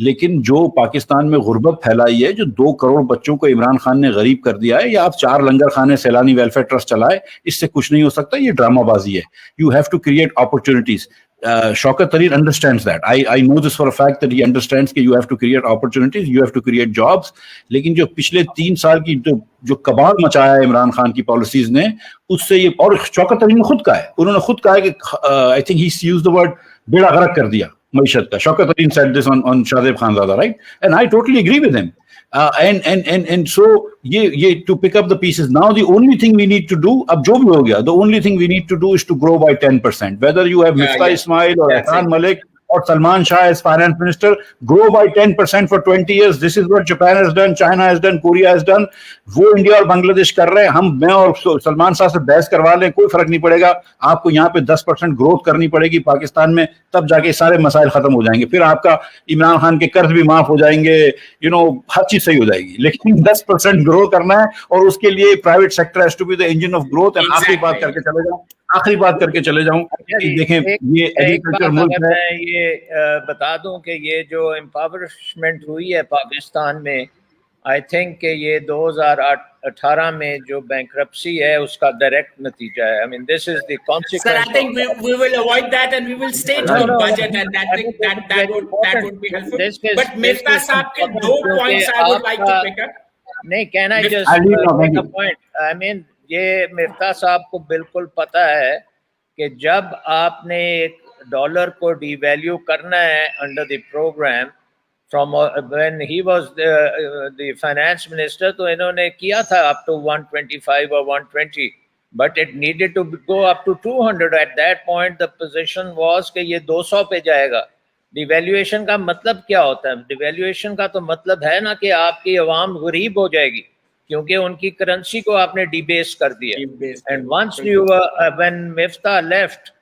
लेकिन जो पाकिस्तान में गुर्बत फैलाई है, जो 2 करोड़ बच्चों को इमरान खान ने गरीब कर दिया है, या आप 4 लंगर खाने सैलानी वेलफेयर ट्रस्ट चलाए, इससे कुछ नहीं हो सकता। ये ड्रामाबाजी है। You have to create opportunities. Shaukat Tareer understands that. I know this for a fact that he understands that you have to create opportunities, you have to create jobs. लेकिन जो पिछले 3 साल की जो कबाड़ मचाया है इमरान खान की पॉलिसीज ने, उससे ये, और शौकत तरीन ने खुद कहा है, उन्होंने खुद कहा है कि I think he used the word बेड़ा गर्क कर दिया मईशत का। शौकत तरीन said this on Shahzeb Khanzada, right? And I totally agree with him. And so ये to pick up the pieces, now the only thing we need to do, अब जो भी हो गया, the only thing we need to do is to grow by 10%. Whether you have Miftah Ismail or Ehsan Malik or Salman Shah as finance minister, grow by 10% for 20 years. This is what Japan has done, China has done, Korea has done. वो India और बांग्लादेश कर रहे हैं। मैं और सलमान शाह से बहस करवा लें, कोई फर्क नहीं पड़ेगा। आपको यहाँ पे 10% ग्रोथ करनी पड़ेगी पाकिस्तान में, तब जाके सारे मसाइल खत्म हो जाएंगे। फिर आपका इमरान खान के कर्ज भी माफ हो जाएंगे, हर चीज सही हो जाएगी। लेकिन 10% ग्रो करना है, और उसके लिए private sector has to be the engine of growth. And आखिरी बात करके चले जाऊं देखें, ये एग्रीकल्चर मुल्क है। ये बता दूं कि ये जो एम्पावरमेंट हुई है पाकिस्तान में, आई थिंक कि ये 2018 में जो बैंक्रप्सी है उसका डायरेक्ट नतीजा है। I mean this is the consequence. Sir, I think we will avoid that and we will stay to the budget, and that would be helpful. But Miftah साहब के 2 points I would like to pick up. नहीं, can I just make a point? I mean, ये मिफ्ता साहब को बिल्कुल पता है कि जब आपने डॉलर को डिवैल्यू करना है under the programme from when he was the finance minister, तो इन्होंने किया था अप टू 125 और 120, but it needed to go up to 200। At that point the position was कि ये 200 पे जाएगा। डिवैल्यूएशन का मतलब क्या होता है? डिवैल्यूएशन का तो मतलब है ना कि आपकी अवाम गरीब हो जाएगी, क्योंकि उनकी करेंसी को आपने डिबेस कर दिया। And once you when Miftah left,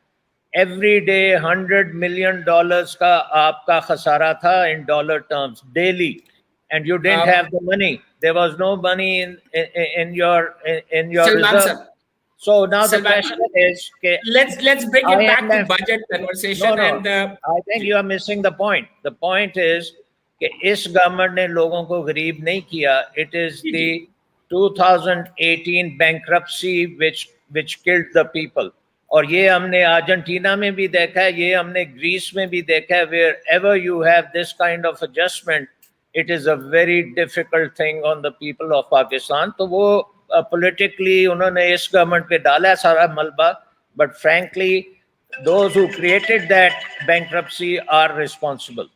every day $100 million का आपका खसारा था in dollar terms daily, and you didn't have the money, there was no money in your reserve. So now the question is, let's bring it back to budget conversation. And I think you are missing the point. The point is कि इस government ने लोगों को गरीब नहीं किया। It is the 2018 bankruptcy which killed the people. और ये हमने अर्जेंटीना में भी देखा है, ये हमने ग्रीस में भी देखा है। Wherever you have this kind of adjustment, it is a very difficult thing on the people of Pakistan. तो वो politically उन्होंने इस गवर्नमेंट पे डाला सारा मलबा, but frankly those who created that bankruptcy are responsible.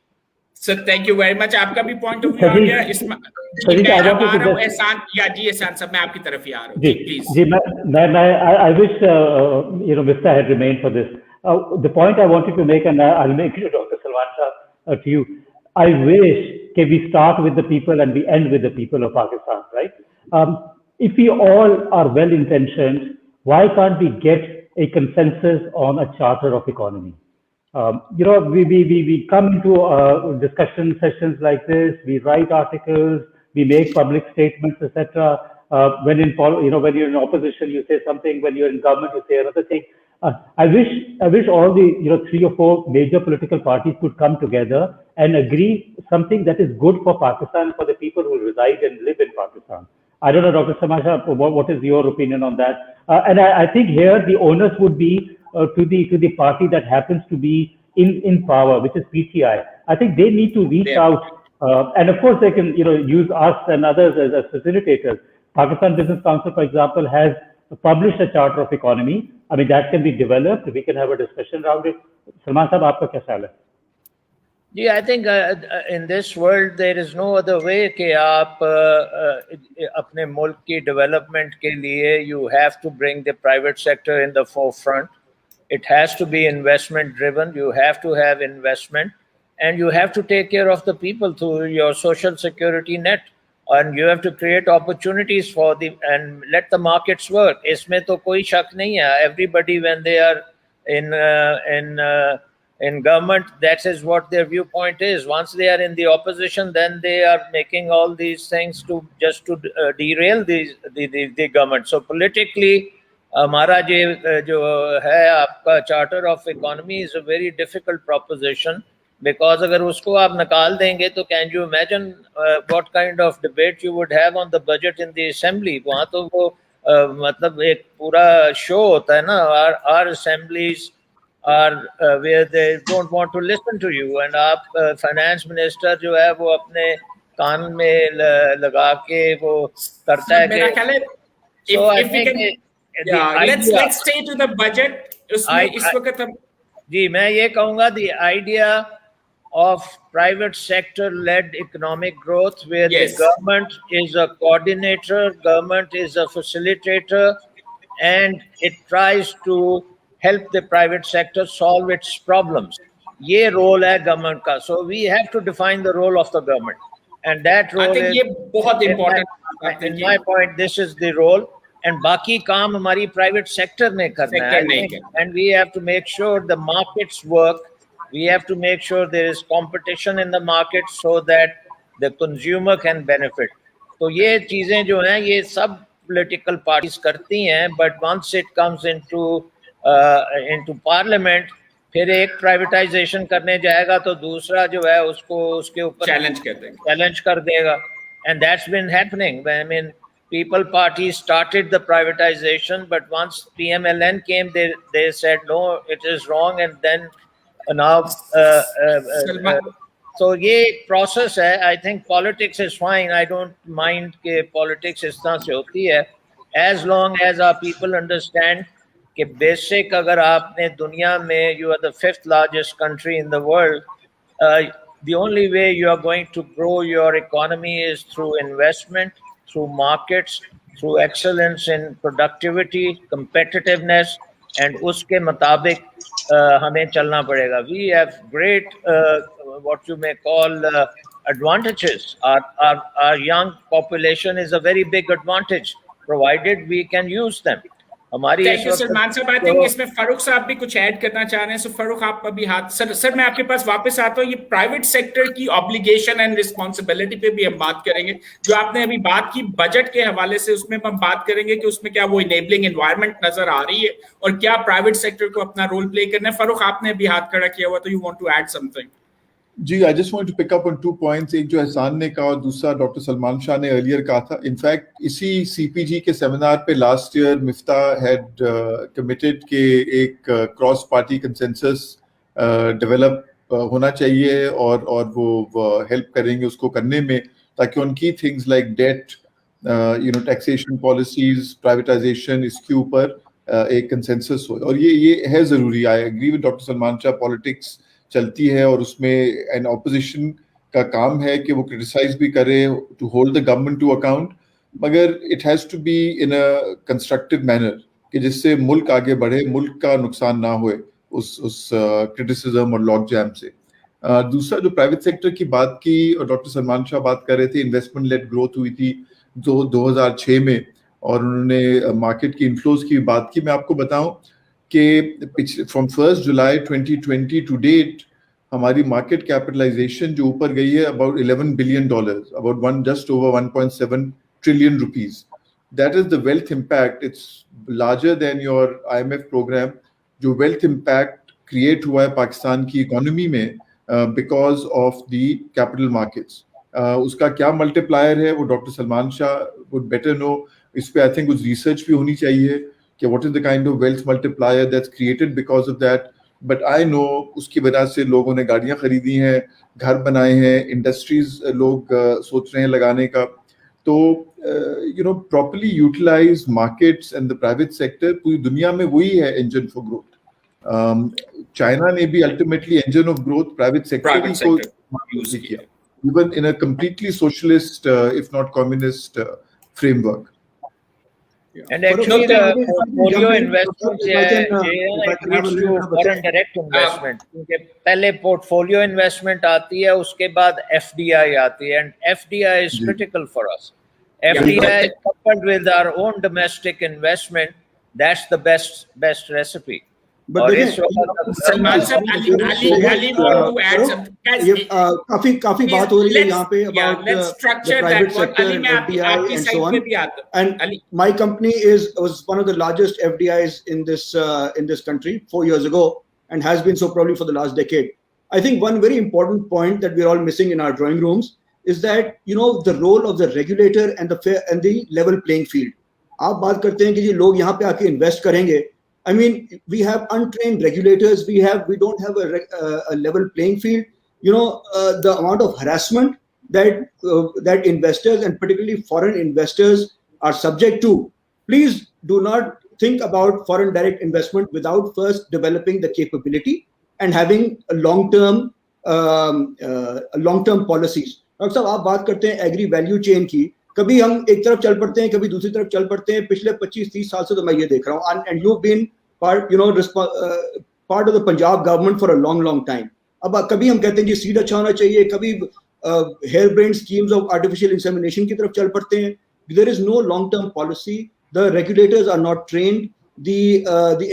Sir, thank you very much. आपका भी पॉइंट ऑफ व्यू आ गया इसमें। एहसान साहब, मैं आपकी तरफ ही आ रहा हूँ। जी, मैं I wish Mr. had remained for this. The point I wanted to make, and I'll make it, Dr. Salman Shah, to you. I wish that we start with the people and we end with the people of Pakistan, right? If we all are well intentioned, why can't we get a consensus on a charter of economy? We come into discussion sessions like this, we write articles, we make public statements, etc. When you're in opposition, you say something. When you're in government, you say another thing. I wish all the 3 or 4 major political parties could come together and agree something that is good for Pakistan, for the people who reside and live in Pakistan. I don't know, Dr. Samasha, what is your opinion on that? And I think here the onus would be to the party that happens to be in power, which is PTI. I think they need to reach out, and of course they can use us and others as facilitators. Pakistan Business Council, for example, has published a charter of economy. I mean, that can be developed. We can have a discussion around it. Salman Sahab, aapka kya ख्याल है? Yeah, I think in this world there is no other way कि आप अपने मुल्क की development के लिए you have to bring the private sector in the forefront. It has to be investment driven. You have to have investment, and you have to take care of the people through your social security net, and you have to create opportunities for them and let the markets work. इसमें तो कोई शक नहीं है. Everybody when they are in in government, that is what their viewpoint is. Once they are in the opposition, then they are making all these things to just to derail the government. So politically, हमारा जो है आपका charter of economy is a very difficult proposition, because अगर उसको आप निकाल देंगे तो can you imagine what kind of debate you would have on the budget in the assembly. वहाँ तो वो मतलब एक पूरा शो होता है ना. Our assemblies are where they don't want to listen to you, and आप फाइनेंस मिनिस्टर जो है वो अपने कान में लगा के वो करता है कि so if we can let's stay to the budget. उसमें इस वक्त हम जी मैं ये कहूँगा the idea of private sector led economic growth where the government is a coordinator, government is a facilitator, and it tries to help the private sector solve its problems. ये role है government का. So we have to define the role of the government, and that role is ये बहुत important. In my point, this is the role, and बाकी काम हमारी private sector ने करना है. And we have to make sure the markets work. We have to make sure there is competition in the market so that the consumer can benefit. तो ये चीजें जो हैं ये सब political parties करती हैं, but once it comes into parliament, फिर एक प्राइवेटाइजेशन करने जाएगा तो दूसरा जो है उसको उसके ऊपर चैलेंज कर देगा. And that's been happening. I mean, People Party started the privatization, but once PMLN came, they said no, it is wrong, and then now so ये process है. I think politics is fine. I don't mind कि politics इस तरह से होती है, as long as our people understand कि basic अगर आपने दुनिया में you are the 5th largest country in the world, the only way you are going to grow your economy is through investment, through markets, through excellence in productivity, competitiveness, and उसके मुताबिक हमें चलना पड़ेगा. We have great what you may call advantages. Our young population is a very big advantage, provided we can use them. Thank you, Salman साहब. I think इसमें फारूक साहब भी कुछ ऐड करना चाह रहे हैं. So फारूक आप अभी सर मैं आपके पास वापस आता हूँ. ये प्राइवेट सेक्टर की ऑब्लिगेशन एंड रिस्पॉन्सिबिलिटी पे भी हम बात करेंगे. जो आपने अभी बात की बजट के हवाले से, उसमें हम बात करेंगे कि उसमें क्या वो इनेबलिंग एनवायरनमेंट नजर आ रही है और क्या प्राइवेट सेक्टर को अपना रोल प्ले करना है. फारूक आपने भी हाथ खड़ा किया हुआ, तो you want to add something. जी, I just want to pick up on 2 points. एक जो एहसान ने कहा और दूसरा डॉक्टर सलमान शाह ने अर्लियर कहा था. इनफैक्ट इसी सीपीजी के सेमिनार पे last year Miftah had committed के एक क्रॉस पार्टी कंसेंसस डेवलप होना चाहिए और वो हेल्प करेंगे उसको करने में, ताकि उनकी things like debt, taxation policies, privatization, इसके ऊपर एक कंसेंसस हो. और ये है जरूरी. I agree with doctor Salman Shah. Politics चलती है और उसमें एन ऑपोजिशन का काम है कि वो क्रिटिसाइज भी करे, to hold the government to account, मगर it has to be in a constructive manner कि जिससे मुल्क आगे बढ़े, मुल्क का नुकसान ना होए उस क्रिटिसिज्म और लॉक जैम से. दूसरा जो प्राइवेट सेक्टर की बात की और डॉक्टर सलमान शाह बात कर रहे थे, इन्वेस्टमेंट लेड ग्रोथ हुई थी 2006 में और उन्होंने मार्केट की इनफ्लोज की बात की. मैं आपको बताऊं कि फ्रॉम 1 जुलाई 2020 टू डेट हमारी मार्केट कैपिटलाइजेशन जो ऊपर गई है about $11 billion, about just over 1.7 trillion rupees. That is the wealth impact. It's larger than your IMF programme. जो वेल्थ इम्पैक्ट क्रिएट हुआ है पाकिस्तान की इकोनॉमी में because of the capital markets, उसका क्या मल्टीप्लायर है वो doctor Salman Shah would better know. इस पे आई थिंक कुछ रिसर्च भी होनी चाहिए कि what is the kind of wealth multiplier that's created because of that. But I know उसकी वजह से लोगों ने गाड़ियाँ खरीदी हैं, घर बनाए हैं, इंडस्ट्रीज लोग सोच रहे हैं लगाने का. तो properly utilize markets and the private sector. पूरी दुनिया में वही है engine for growth. चाइना ने भी ultimately engine of growth private sector को यूज किया, even in a completely socialist if not communist framework. And actually the portfolio investments leads to foreign direct investment. क्योंकि पहले portfolio investment आती है, उसके बाद FDI आती है, and FDI is critical for us. FDI coupled with our own domestic investment, that's the best recipe. But और देखें, इस वक्त Salman sir, Ali want to add something. Guys, ये काफी please, बात हो रही है let's- यहाँ पे yeah, about let's the structure private that one. sector Ali, and मैं FDI आपकी and side so पे on. भी आता हूँ. And Ali, my company was one of the largest FDIs in this country 4 years ago, and has been so probably for the last decade. I think one very important point that we're all missing in our drawing rooms is that, you know, the role of the regulator and the fair and the level playing field. आप बात करते हैं कि जी लोग यहाँ पे आके invest करेंगे. I mean, we have untrained regulators. We don't have a level playing field. You know, the amount of harassment that investors and particularly foreign investors are subject to. Please do not think about foreign direct investment without first developing the capability and having a long-term policies. Doctor साहब, आप बात करते हैं agree value chain की. कभी हम एक तरफ चल पड़ते हैं, कभी दूसरी तरफ चल पड़ते हैं. पिछले 25-30 साल से तो मैं ये देख रहा हूँ. And you've been part of the Punjab government for a long time. अब कभी हम कहते हैं कि सीड अच्छा होना चाहिए, कभी hare brain schemes of artificial insemination की तरफ चल पड़ते हैं. There is no long-term policy. The regulators are not trained. The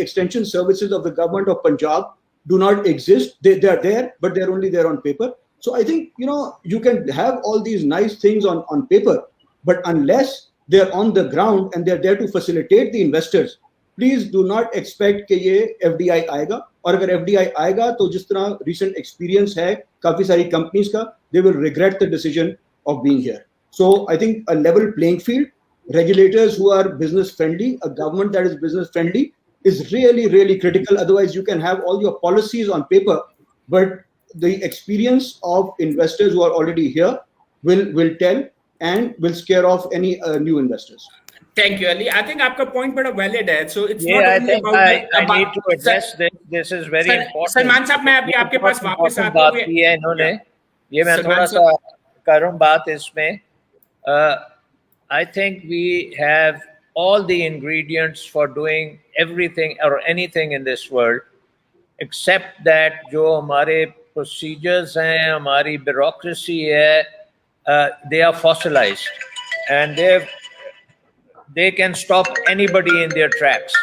extension services of the government of Punjab do not exist. They are there, but they're only there on paper. So I think, you know, you can have all these nice things on paper, but unless they're on the ground and they're there to facilitate the investors, please do not expect कि ये FDI आएगा. और अगर FDI आएगा तो जिस तरह recent experience है काफी सारी companies का, they will regret the decision of being here. So I think a level playing field, regulators who are business friendly, a government that is business friendly is really critical. Otherwise you can have all your policies on paper, but the experience of investors who are already here will tell and will scare off any new investors. thank you, Ali. I think आपका point बड़ा valid है. So it's Yeah, not I only think about I need to address this. This is very important. Salman साहब, मैं अभी आपके पास वापस आता बात हूँ. की है इन्होंने. ये मैं सलमान थोड़ा सा करूँ बात इसमें. I think we have all the ingredients for doing everything or anything in this world, except that जो हमारे procedures हैं, हमारी bureaucracy है, they are fossilized and they can stop anybody in their tracks.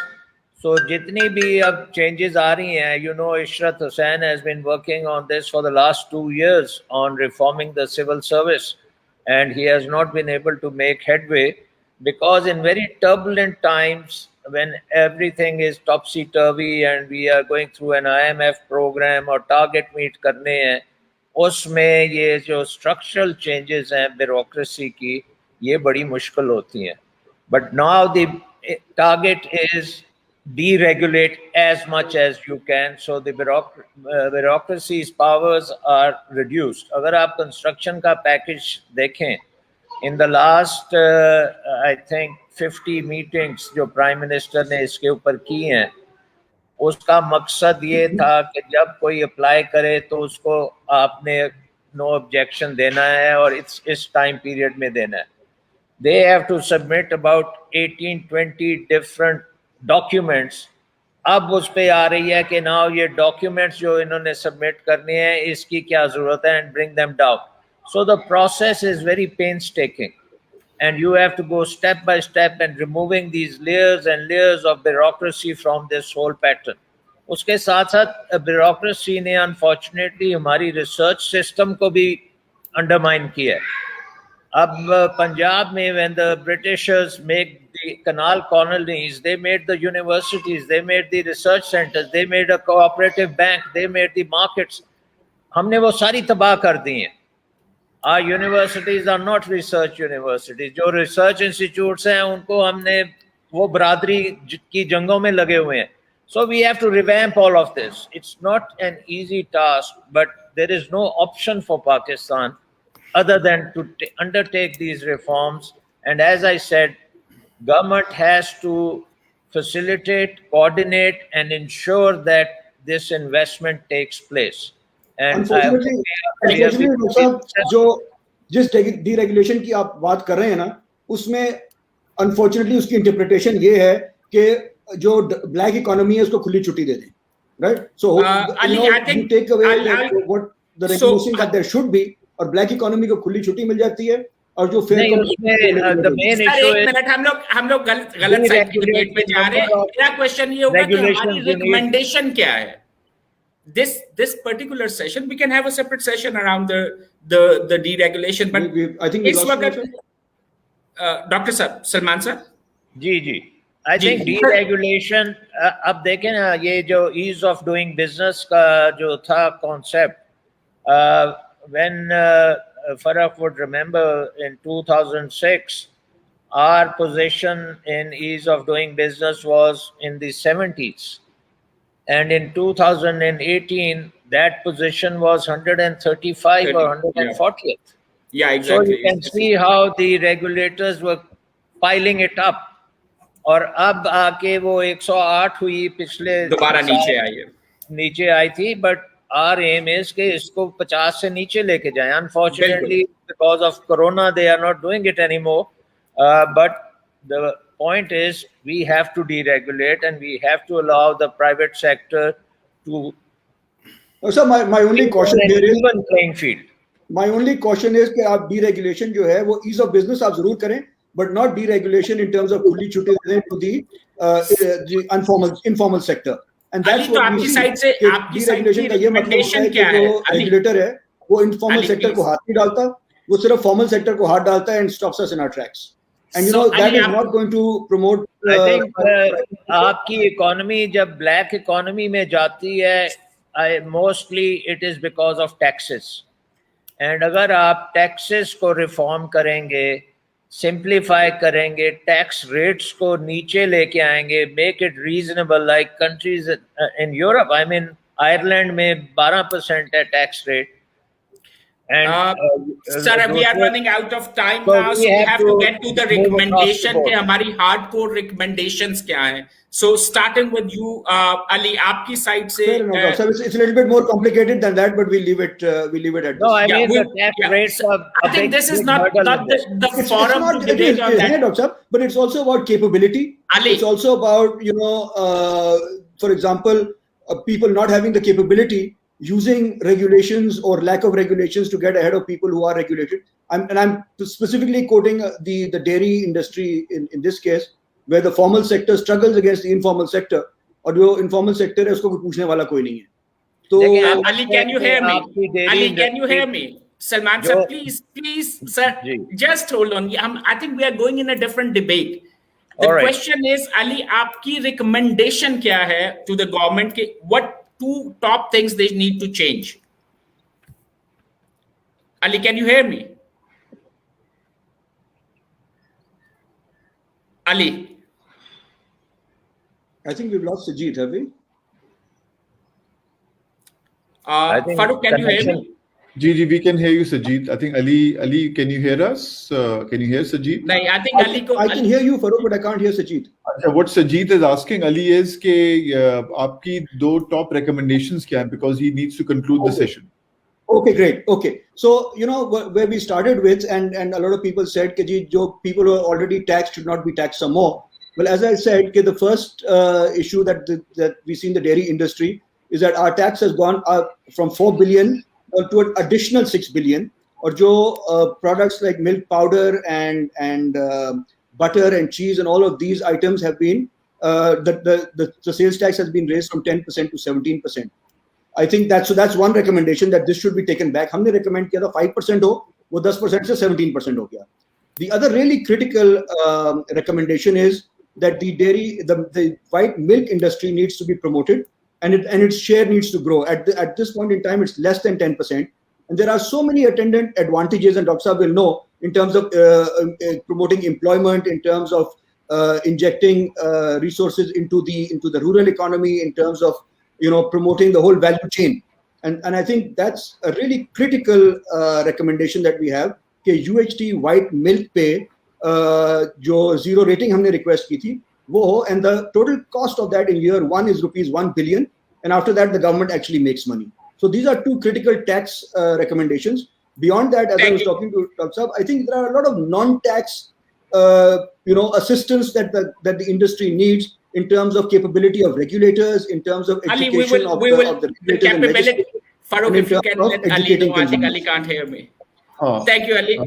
So जितनी भी अब changes आ रही हैं, you know, Ishrat Hussain has been working on this for the last 2 years on reforming the civil service, and he has not been able to make headway because in very turbulent times when everything is topsy-turvy and we are going through an IMF program or target meet करने हैं, उसमें ये जो structural changes हैं bureaucracy की, ये बड़ी मुश्किल होती हैं. But now the target is deregulate as much as you can, so the bureaucracy's powers are reduced. अगर आप construction का package देखें, in the last I think 50 meetings जो Prime Minister ने इसके ऊपर की हैं, उसका मकसद ये था कि जब कोई अप्लाई करे तो उसको आपने no objection देना है और इस time period में देना है. They have to submit about 18-20 different documents. अब उस पे आ रही है कि now ये documents जो इन्होंने submit करने हैं, इसकी क्या ज़रूरत है, and bring them down. So the process is very painstaking, and you have to go step by step and removing these layers and layers of bureaucracy from this whole pattern. उसके साथ साथ bureaucracy ने unfortunately हमारी research system को भी undermine किया है. अब पंजाब में when the Britishers make the canal colonies, they made the universities, they made the research centers, they made a cooperative bank, they made the markets. हमने वो सारी तबाह कर दी हैं. Our universities are not research universities. जो research institutes हैं उनको हमने वो बरादरी की जंगों में लगे हुए हैं. So we have to revamp all of this. It's not an easy task, but there is no option for Pakistan other than to undertake these reforms. And as I said, government has to facilitate, coordinate, and ensure that this investment takes place. And unfortunately, जो जिस deregulation की आप बात कर रहे हैं ना, उसमें unfortunately उसकी interpretation ये है कि जो black economy है उसको खुली छुट्टी दे दें, right? So you take away what the regulation that there should be, और ब्लैक इकोनॉमी को खुली छुट्टी मिल जाती है. और जो fair the main sir issue एक is मिनट, हम लोग गलत साइड की डिबेट में जा रहे हैं। मेरा क्वेश्चन ये होगा कि हमारी रिकमेंडेशन क्या है? This particular session we can have a separate session around the deregulation, but I think इस वक्त डॉक्टर साहब, सलमान साहब जी आई थिंक डीरेगुलेशन, अब देखें ना, ये जो ईज ऑफ डूइंग बिजनेस का जो था concept, when Farooq would remember in 2006 our position in ease of doing business was in the 70s, and in 2018 that position was 135 or 140th. Yeah, exactly. So you can see how the regulators were piling it up, और अब आके वो 108 हुई, पिछले दोबारा नीचे आई थी, but our aim is कि इसको 50 से नीचे लेके जाएं. Unfortunately, because of Corona, they are not doing it anymore. But the point is, we have to deregulate and we have to allow the private sector to. So my only caution here is even playing field. My only caution is कि आप deregulation जो है वो ease of business आप जरूर करें, but not deregulation in terms of खुली छुट्टी देने to the informal sector. And that's what आपकी साइड से deregulation का ये मतलब है कि जो regulator है वो informal sector को हाथ नहीं डालता, वो सिर्फ formal sector को हाथ डालता है and stops us in our tracks. And you know that is not going to promote. I think आपकी economy जब black economy में जाती है, mostly it is because of taxes. And अगर आप taxes को reform करेंगे, simplify करेंगे, tax rates को नीचे लेके आएंगे, make it reasonable like countries in Europe. I mean Ireland में 12% है tax rate. And sir, we are running out of time now, so we have to get to the recommendation के हमारी hardcore recommendations क्या हैं. So starting with you, Ali, आपकी side से. So it's a little bit more complicated than that, but we'll leave it at this. No, I mean the tax rates. I think this is not the forum to debate on that. Doctor, but it's also about capability. Ali. It's also about for example, people not having the capability, using regulations or lack of regulations to get ahead of people who are regulated. I'm specifically quoting the dairy industry in this case, where the formal sector struggles against the informal sector, और जो informal sector है उसको कोई पूछने वाला कोई नहीं है. तो Ali, can you hear me? Ali, can you hear me? Salman sir, please, sir, just hold on. I think we are going in a different debate. The question is, Ali, आपकी recommendation क्या है to the government के what 2 top things they need to change? Ali, can you hear me? Ali. I think we've lost Sajid, have we? Farooq, can you hear me? Ji, we can hear you, Sajid. I think Ali, can you hear us? Can you hear Sajid? No, I think I can hear you, Farooq, but I can't hear Sajid. What Sajid is asking Ali is कि आपकी 2 top recommendations क्या हैं, because he needs to conclude the session. Okay, great. Okay, so where we started with, and a lot of people said कि जी जो people who are already taxed should not be taxed some more. Well, as I said, the first issue that we see in the dairy industry is that our tax has gone up from 4 billion to an additional 6 billion. Or jo products like milk powder and butter and cheese and all of these items have been the sales tax has been raised from 10% to 17%. I think that's one recommendation, that this should be taken back. हमने recommend किया था 5% हो, वो 10% से 17% हो गया. The other really critical recommendation is that the white milk industry needs to be promoted, and its share needs to grow. At this point in time, it's less than 10%, and there are so many attendant advantages, and Dr. Saab will know, in terms of promoting employment, in terms of injecting resources into the rural economy, in terms of promoting the whole value chain, and I think that's a really critical recommendation that we have. कि UHT white milk पे जो 0 rating हमने request की थी वो हो, and the total cost of that in year 1 is rupees 1 billion, and after that the government actually makes money. So these are 2 critical tax recommendations. Beyond that, as I was talking to Dr. Saab, I think there are a lot of non-tax assistance that the industry needs in terms of capability of regulators, in terms of education of the regulators and legislators. Farooq, if you can let Ali know, I think Ali can't hear me. Thank you, Ali.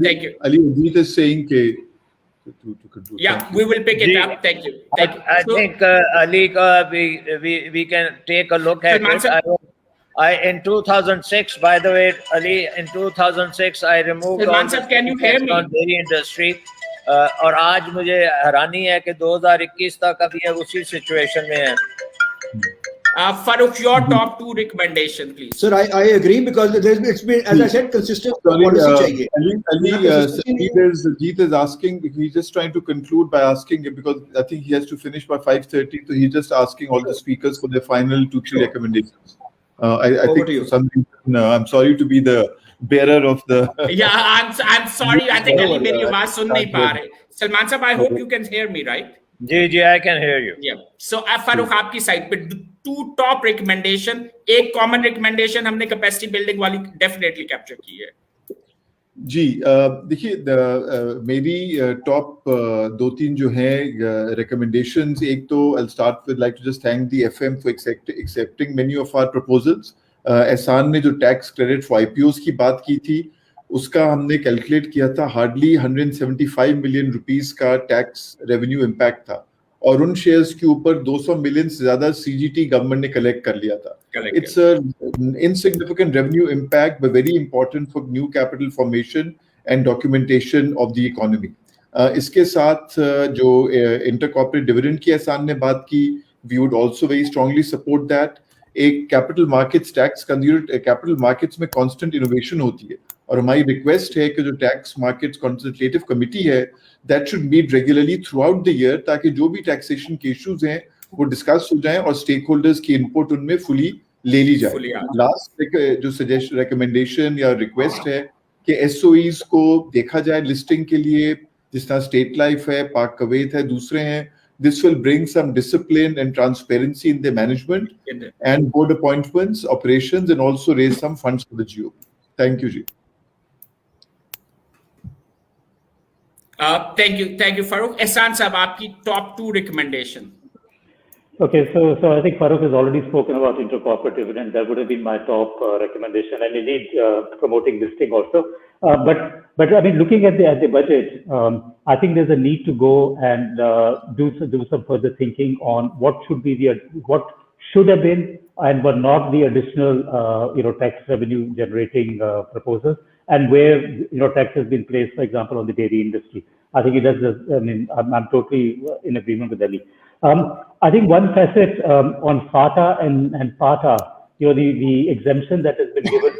Thank you. Ali Ajit is saying to conclude. Yeah, we will pick it up. Thank you. Thank you. I think Ali, we can take a look at it. In 2006, by the way, Ali, in 2006, I removed Salman sir, can you hear me? on dairy industry. और आज मुझे हैरानी है कि 2021 तक अभी उसी situation में है. Farooq, your top 2 recommendation, please. Sir, I agree because it's been, as I said, consistent policy chahiye. Jeet is asking, he's just trying to conclude by asking, because I think he has to finish by 5:30, so he's just asking all the speakers for their final 2-3 recommendations. I think for some reason, I'm sorry to be the bearer of the... Yeah, I'm sorry. I think Ali meri awaaz sun nahi pa rahe. Salman sir, I hope you can hear me, right? जी, I can hear you. Yeah. So, Farooq, आपकी side पे 2 top recommendation, एक common recommendation हमने capacity building वाली definitely capture की है. जी, देखिए, मेरी टॉप 2-3 जो हैं recommendations, एक तो I'll start with, like to just thank the FM for accepting many of our proposals. एहसान ने जो टैक्स क्रेडिट फॉर IPOs की बात की थी, उसका हमने कैलकुलेट किया था, हार्डली 175 मिलियन रुपीस का टैक्स रेवेन्यू इम्पैक्ट था, और उन शेयर्स के ऊपर 200 मिलियन से ज्यादा CGT गवर्नमेंट ने कलेक्ट कर लिया था. It's insignificant revenue impact but very important for new capital formation and documentation of the economy. इसके साथ जो इंटर कॉर्पोरेट डिविडेंड की एहसान ने बात की, we would also very strongly support that. एक capital markets tax, capital markets में कांस्टेंट इनोवेशन होती है, और हमारी रिक्वेस्ट है कि जो टैक्स मार्केट्स कंसल्टेटिव कमिटी है, that should meet regularly throughout the year, ताकि जो भी टैक्सेशन के इश्यूज हैं वो डिस्कस हो जाएं और स्टेक होल्डर्स की इनपुट उनमें फुली ले ली जाए. लास्ट जो सजेशन, रिकमेंडेशन या रिक्वेस्ट है कि SOEs को देखा जाए लिस्टिंग के लिए, जिस तरह स्टेट लाइफ है, पाक कवेत है, दूसरे हैं. This will bring some discipline and transparency in the management and board appointments, operations, and also raise some funds for the GOP. Thank you, Ji. Thank you, Farooq. Ehsan sahab, aapki top 2 recommendation. Okay, so I think Farooq has already spoken about intercorporate dividend. That would have been my top recommendation, and indeed promoting listing also. But I mean, looking at the budget, I think there's a need to go and do some further thinking on what should have been and were not the additional tax revenue generating proposals, and where tax has been placed, for example, on the dairy industry. I think it does. I mean, I'm totally in agreement with Ali. I think one facet on FATA and PATA, the exemption that has been given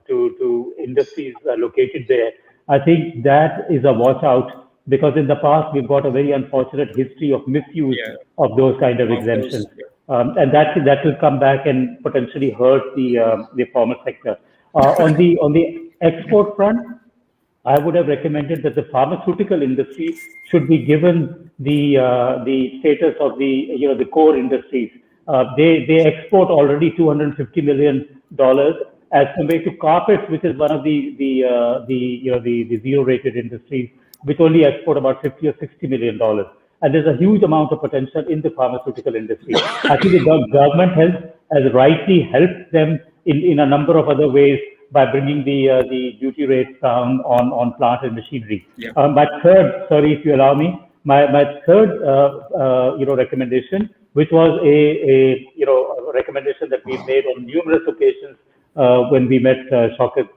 to industries located there, I think that is a watch out, because in the past we've got a very unfortunate history of misuse of those kind of exemptions, and that will come back and potentially hurt the formal sector. On the export front, I would have recommended that the pharmaceutical industry should be given the status of the core industries. They export already $250 million as compared to carpets, which is one of the zero-rated industries, which only export about $50 or $60 million. And there's a huge amount of potential in the pharmaceutical industry. I think the government has rightly helped them in a number of other ways by bringing the duty rates down on plant and machinery. My third, sorry if you allow me, my third recommendation, which was a recommendation that we made on numerous occasions when we met Shaukat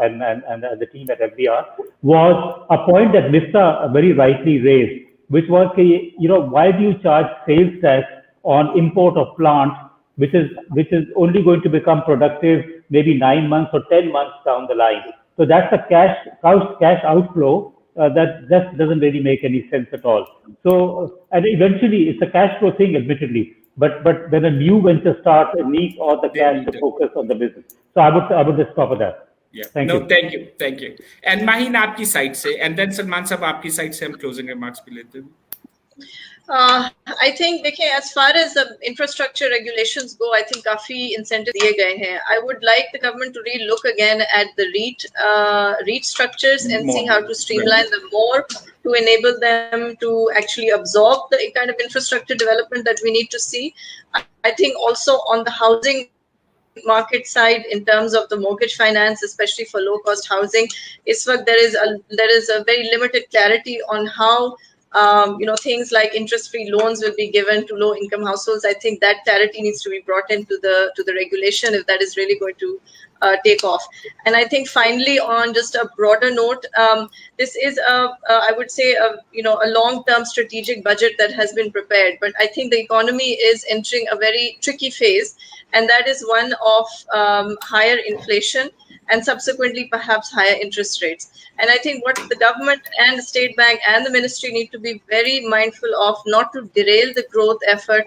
and the team at FBR, was a point that Mifta very rightly raised, which was, why do you charge sales tax on import of plants, which is only going to become productive maybe 9 months or 10 months down the line? So that's a cash outflow that just doesn't really make any sense at all. So, and eventually it's a cash flow thing, admittedly, but when a new venture starts, it needs all the cash to focus on the business. So I would just stop at that. Yeah. Thank you. And Maheen, आपकी side से, and then Salman साहब आपकी side से हम closing remarks भी लेते हैं. I think, as far as the infrastructure regulations go, I think काफी incentive दिए गए हैं. I would like the government to re-look again at the REIT structures and see how to streamline them more to enable them to actually absorb the kind of infrastructure development that we need to see. I think also on the housing market side in terms of the mortgage finance, especially for low cost housing, there is a very limited clarity on how things like interest-free loans will be given to low-income households. I think that clarity needs to be brought into the regulation if that is really going to take off. And I think finally, on just a broader note, this is I would say a long-term strategic budget that has been prepared. But I think the economy is entering a very tricky phase, and that is one of higher inflation and subsequently perhaps higher interest rates. And I think what the government and the State Bank and the ministry need to be very mindful of, not to derail the growth effort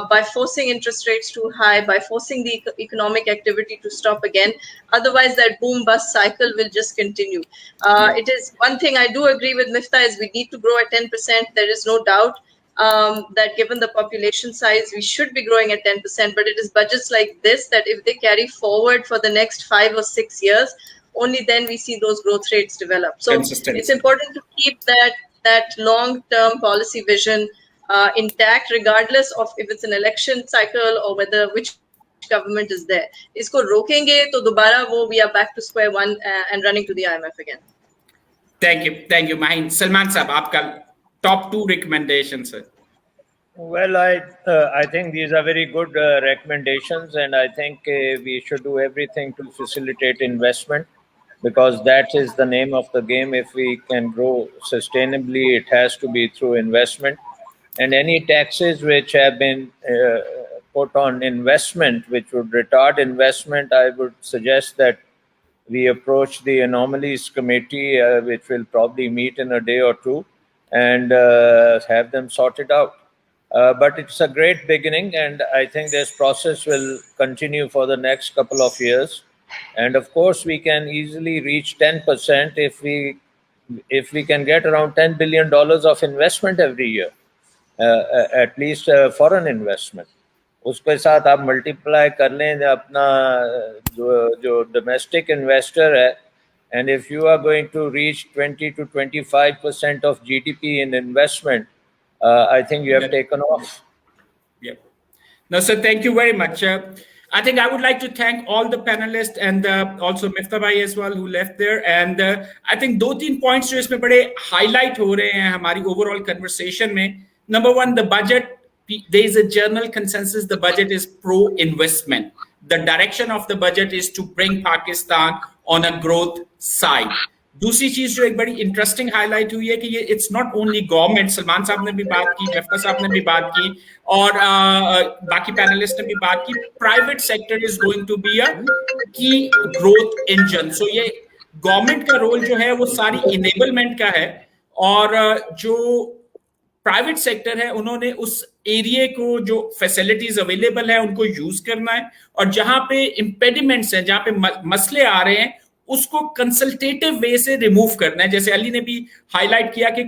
by forcing interest rates too high, by forcing the economic activity to stop again. Otherwise, that boom-bust cycle will just continue. It is one thing I do agree with Miftah is we need to grow at 10%. There is no doubt that given the population size, we should be growing at 10%, but it is budgets like this that if they carry forward for the next 5 or 6 years, only then we see those growth rates develop. So it's important to keep that long-term policy vision intact, regardless of if it's an election cycle or which government is there. Isko rokenge to dobara we are back to square one and running to the IMF again. Thank you, Mahin. Salman Saab, aapka top 2 recommendations. Well, I think these are very good recommendations, and I think we should do everything to facilitate investment, because that is the name of the game. If we can grow sustainably, it has to be through investment. And any taxes which have been put on investment, which would retard investment, I would suggest that we approach the Anomalies Committee, which will probably meet in a day or two, and have them sorted out. But it's a great beginning, and I think this process will continue for the next couple of years. And of course, we can easily reach 10% if we can get around $10 billion of investment every year, at least foreign investment. उसके साथ आप multiply कर लें अपना जो domestic investor है, and if you are going to reach 20 to 25% of GDP in investment, I think you have taken off. Yeah. No, sir, thank you very much. I think I would like to thank all the panelists and also Miftah Bhai as well who left there. And I think 2-3 points जो इसमें बड़े highlight हो रहे हैं हमारी overall conversation में. Number one, the budget. There is a general consensus. The budget is pro-investment. The direction of the budget is to bring Pakistan on a growth side. दूसरी चीज जो एक बड़ी इंटरेस्टिंग हाईलाइट हुई है कि ये it's not only government, Salman साहब ने भी बात की, मिफ्ता साहब ने भी बात की, और बाकी पैनलिस्ट ने भी बात की, private sector is going to be a key growth engine. सो ये गवर्नमेंट का रोल जो है वो सारी इनेबलमेंट का है, और जो प्राइवेट सेक्टर है उन्होंने उस एरिया को जो फैसिलिटीज अवेलेबल है उनको यूज करना है, और जहां पे इम्पेडिमेंट्स हैं, जहां पे मसले आ रहे हैं, उसको कंसल्टेटिव वे से रिमूव करना है. जैसे अली ने भी हाईलाइट किया कि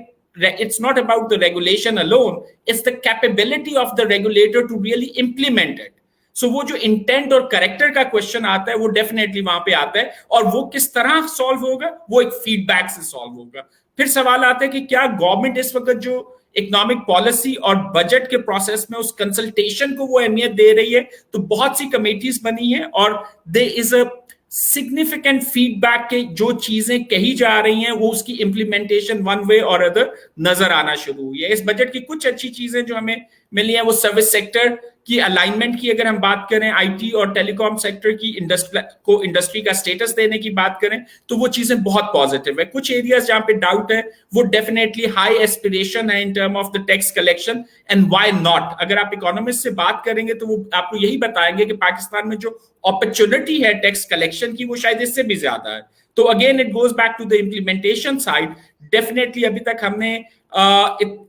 it's not about the regulation alone, it's the capability of the regulator to really implement it. So वो जो इंटेंट और कैरेक्टर का क्वेश्चन आता है वो डेफिनेटली वहां पे आता है, और वो किस तरह सॉल्व होगा, वो एक फीडबैक से सॉल्व होगा. फिर सवाल आता है कि क्या गवर्नमेंट इस वक्त जो इकोनॉमिक पॉलिसी और बजट के प्रोसेस में उस कंसल्टेशन को वो अहमियत दे रही है. तो बहुत सी कमेटीज बनी है और there is a significant feedback के जो चीजें कही जा रही हैं वो उसकी इंप्लीमेंटेशन वन वे और अदर नजर आना शुरू हुई है. इस बजट की कुछ अच्छी चीजें जो हमें मिली हैं वो सर्विस सेक्टर की अलाइनमेंट की अगर हम बात करें, आईटी और टेलीकॉम सेक्टर की इंडस्ट्री का स्टेटस देने की बात करें तो वो चीजें बहुत पॉजिटिव है. कुछ एरियाज जहां पे डाउट है वो डेफिनेटली हाई एस्पिरेशन है in term of the tax collection, and why not. अगर आप इकोनॉमिस्ट से बात करेंगे तो वो आपको यही बताएंगे कि पाकिस्तान में जो अपॉर्चुनिटी है टैक्स कलेक्शन की वो शायद इससे भी ज्यादा है. तो again it goes back to the implementation side. Definitely अभी तक हमने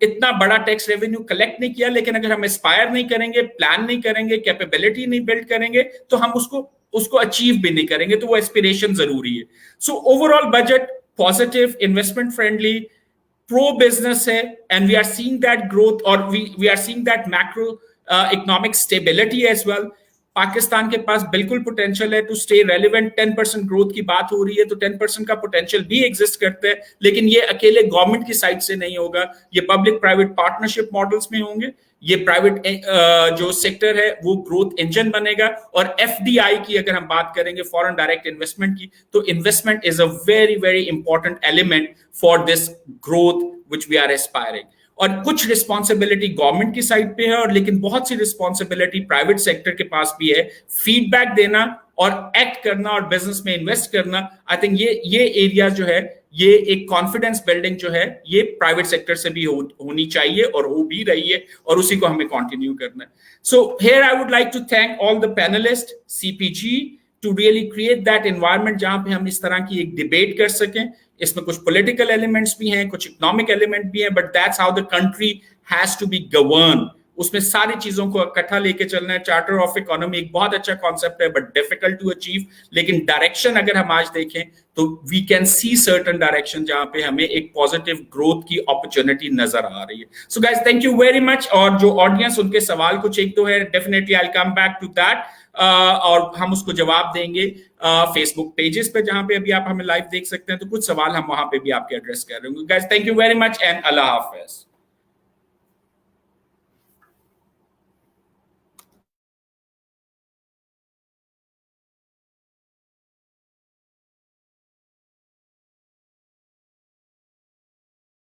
इतना बड़ा टैक्स रेवेन्यू कलेक्ट नहीं किया, लेकिन अगर हम एस्पायर नहीं करेंगे, प्लान नहीं करेंगे, कैपेबिलिटी नहीं बिल्ड करेंगे तो हम उसको अचीव भी नहीं करेंगे. तो वो एस्पिरेशन जरूरी है. So overall budget positive, investment friendly, pro business है, and we are seeing that growth और we are seeing that macroeconomic stability as well. Pakistan के पास बिल्कुल पोटेंशियल है टू स्टे रेलिवेंट। 10% ग्रोथ की बात हो रही है तो 10% का पोटेंशियल भी एग्जिस्ट करता है, लेकिन ये अकेले गवर्नमेंट की साइड से नहीं होगा, ये पब्लिक प्राइवेट पार्टनरशिप मॉडल्स में होंगे, ये प्राइवेट जो सेक्टर है वो ग्रोथ इंजन बनेगा। और एफडीआई की अगर हम बात करेंगे, फॉरेन डायरेक्ट इन्वेस्टमेंट की, तो investment is a very very important element for this growth which we are aspiring. और कुछ रिस्पॉन्सिबिलिटी गवर्नमेंट की साइड पे है, और लेकिन बहुत सी रिस्पॉन्सिबिलिटी प्राइवेट सेक्टर के पास भी है, फीडबैक देना और एक्ट करना और बिजनेस में इन्वेस्ट करना। आई थिंक ये एरिया जो है, ये एक कॉन्फिडेंस बिल्डिंग जो है, ये प्राइवेट सेक्टर से भी होनी चाहिए और हो भी रही है, और उसी को हमें कंटिन्यू करना है। So here I would like to thank all the panelist, CPG, to really create that environment जहां पे हम इस तरह की एक डिबेट कर सकें। इसमें कुछ पॉलिटिकल एलिमेंट्स भी हैं, कुछ इकोनॉमिक एलिमेंट भी हैं, but that's how the country has to be govern. उसमें सारी चीजों को इकट्ठा लेके चलना है। चार्टर ऑफ इकोनॉमी एक बहुत अच्छा कॉन्सेप्ट है, बट डिफिकल्ट टू अचीव। लेकिन डायरेक्शन अगर हम आज देखें तो we can see certain direction जहां पे हमें एक पॉजिटिव ग्रोथ की अपॉर्चुनिटी नजर आ रही है। So guys, thank you very much. और जो ऑडियंस, उनके सवाल कुछ एक दो है, definitely I will come back to that, और हम उसको जवाब देंगे फेसबुक पेजेस पे, जहां पे अभी आप हमें लाइव देख सकते हैं। तो कुछ सवाल हम वहां पे भी आपके एड्रेस कर रहे होंगे। Guys, thank you very much and Allah Hafiz.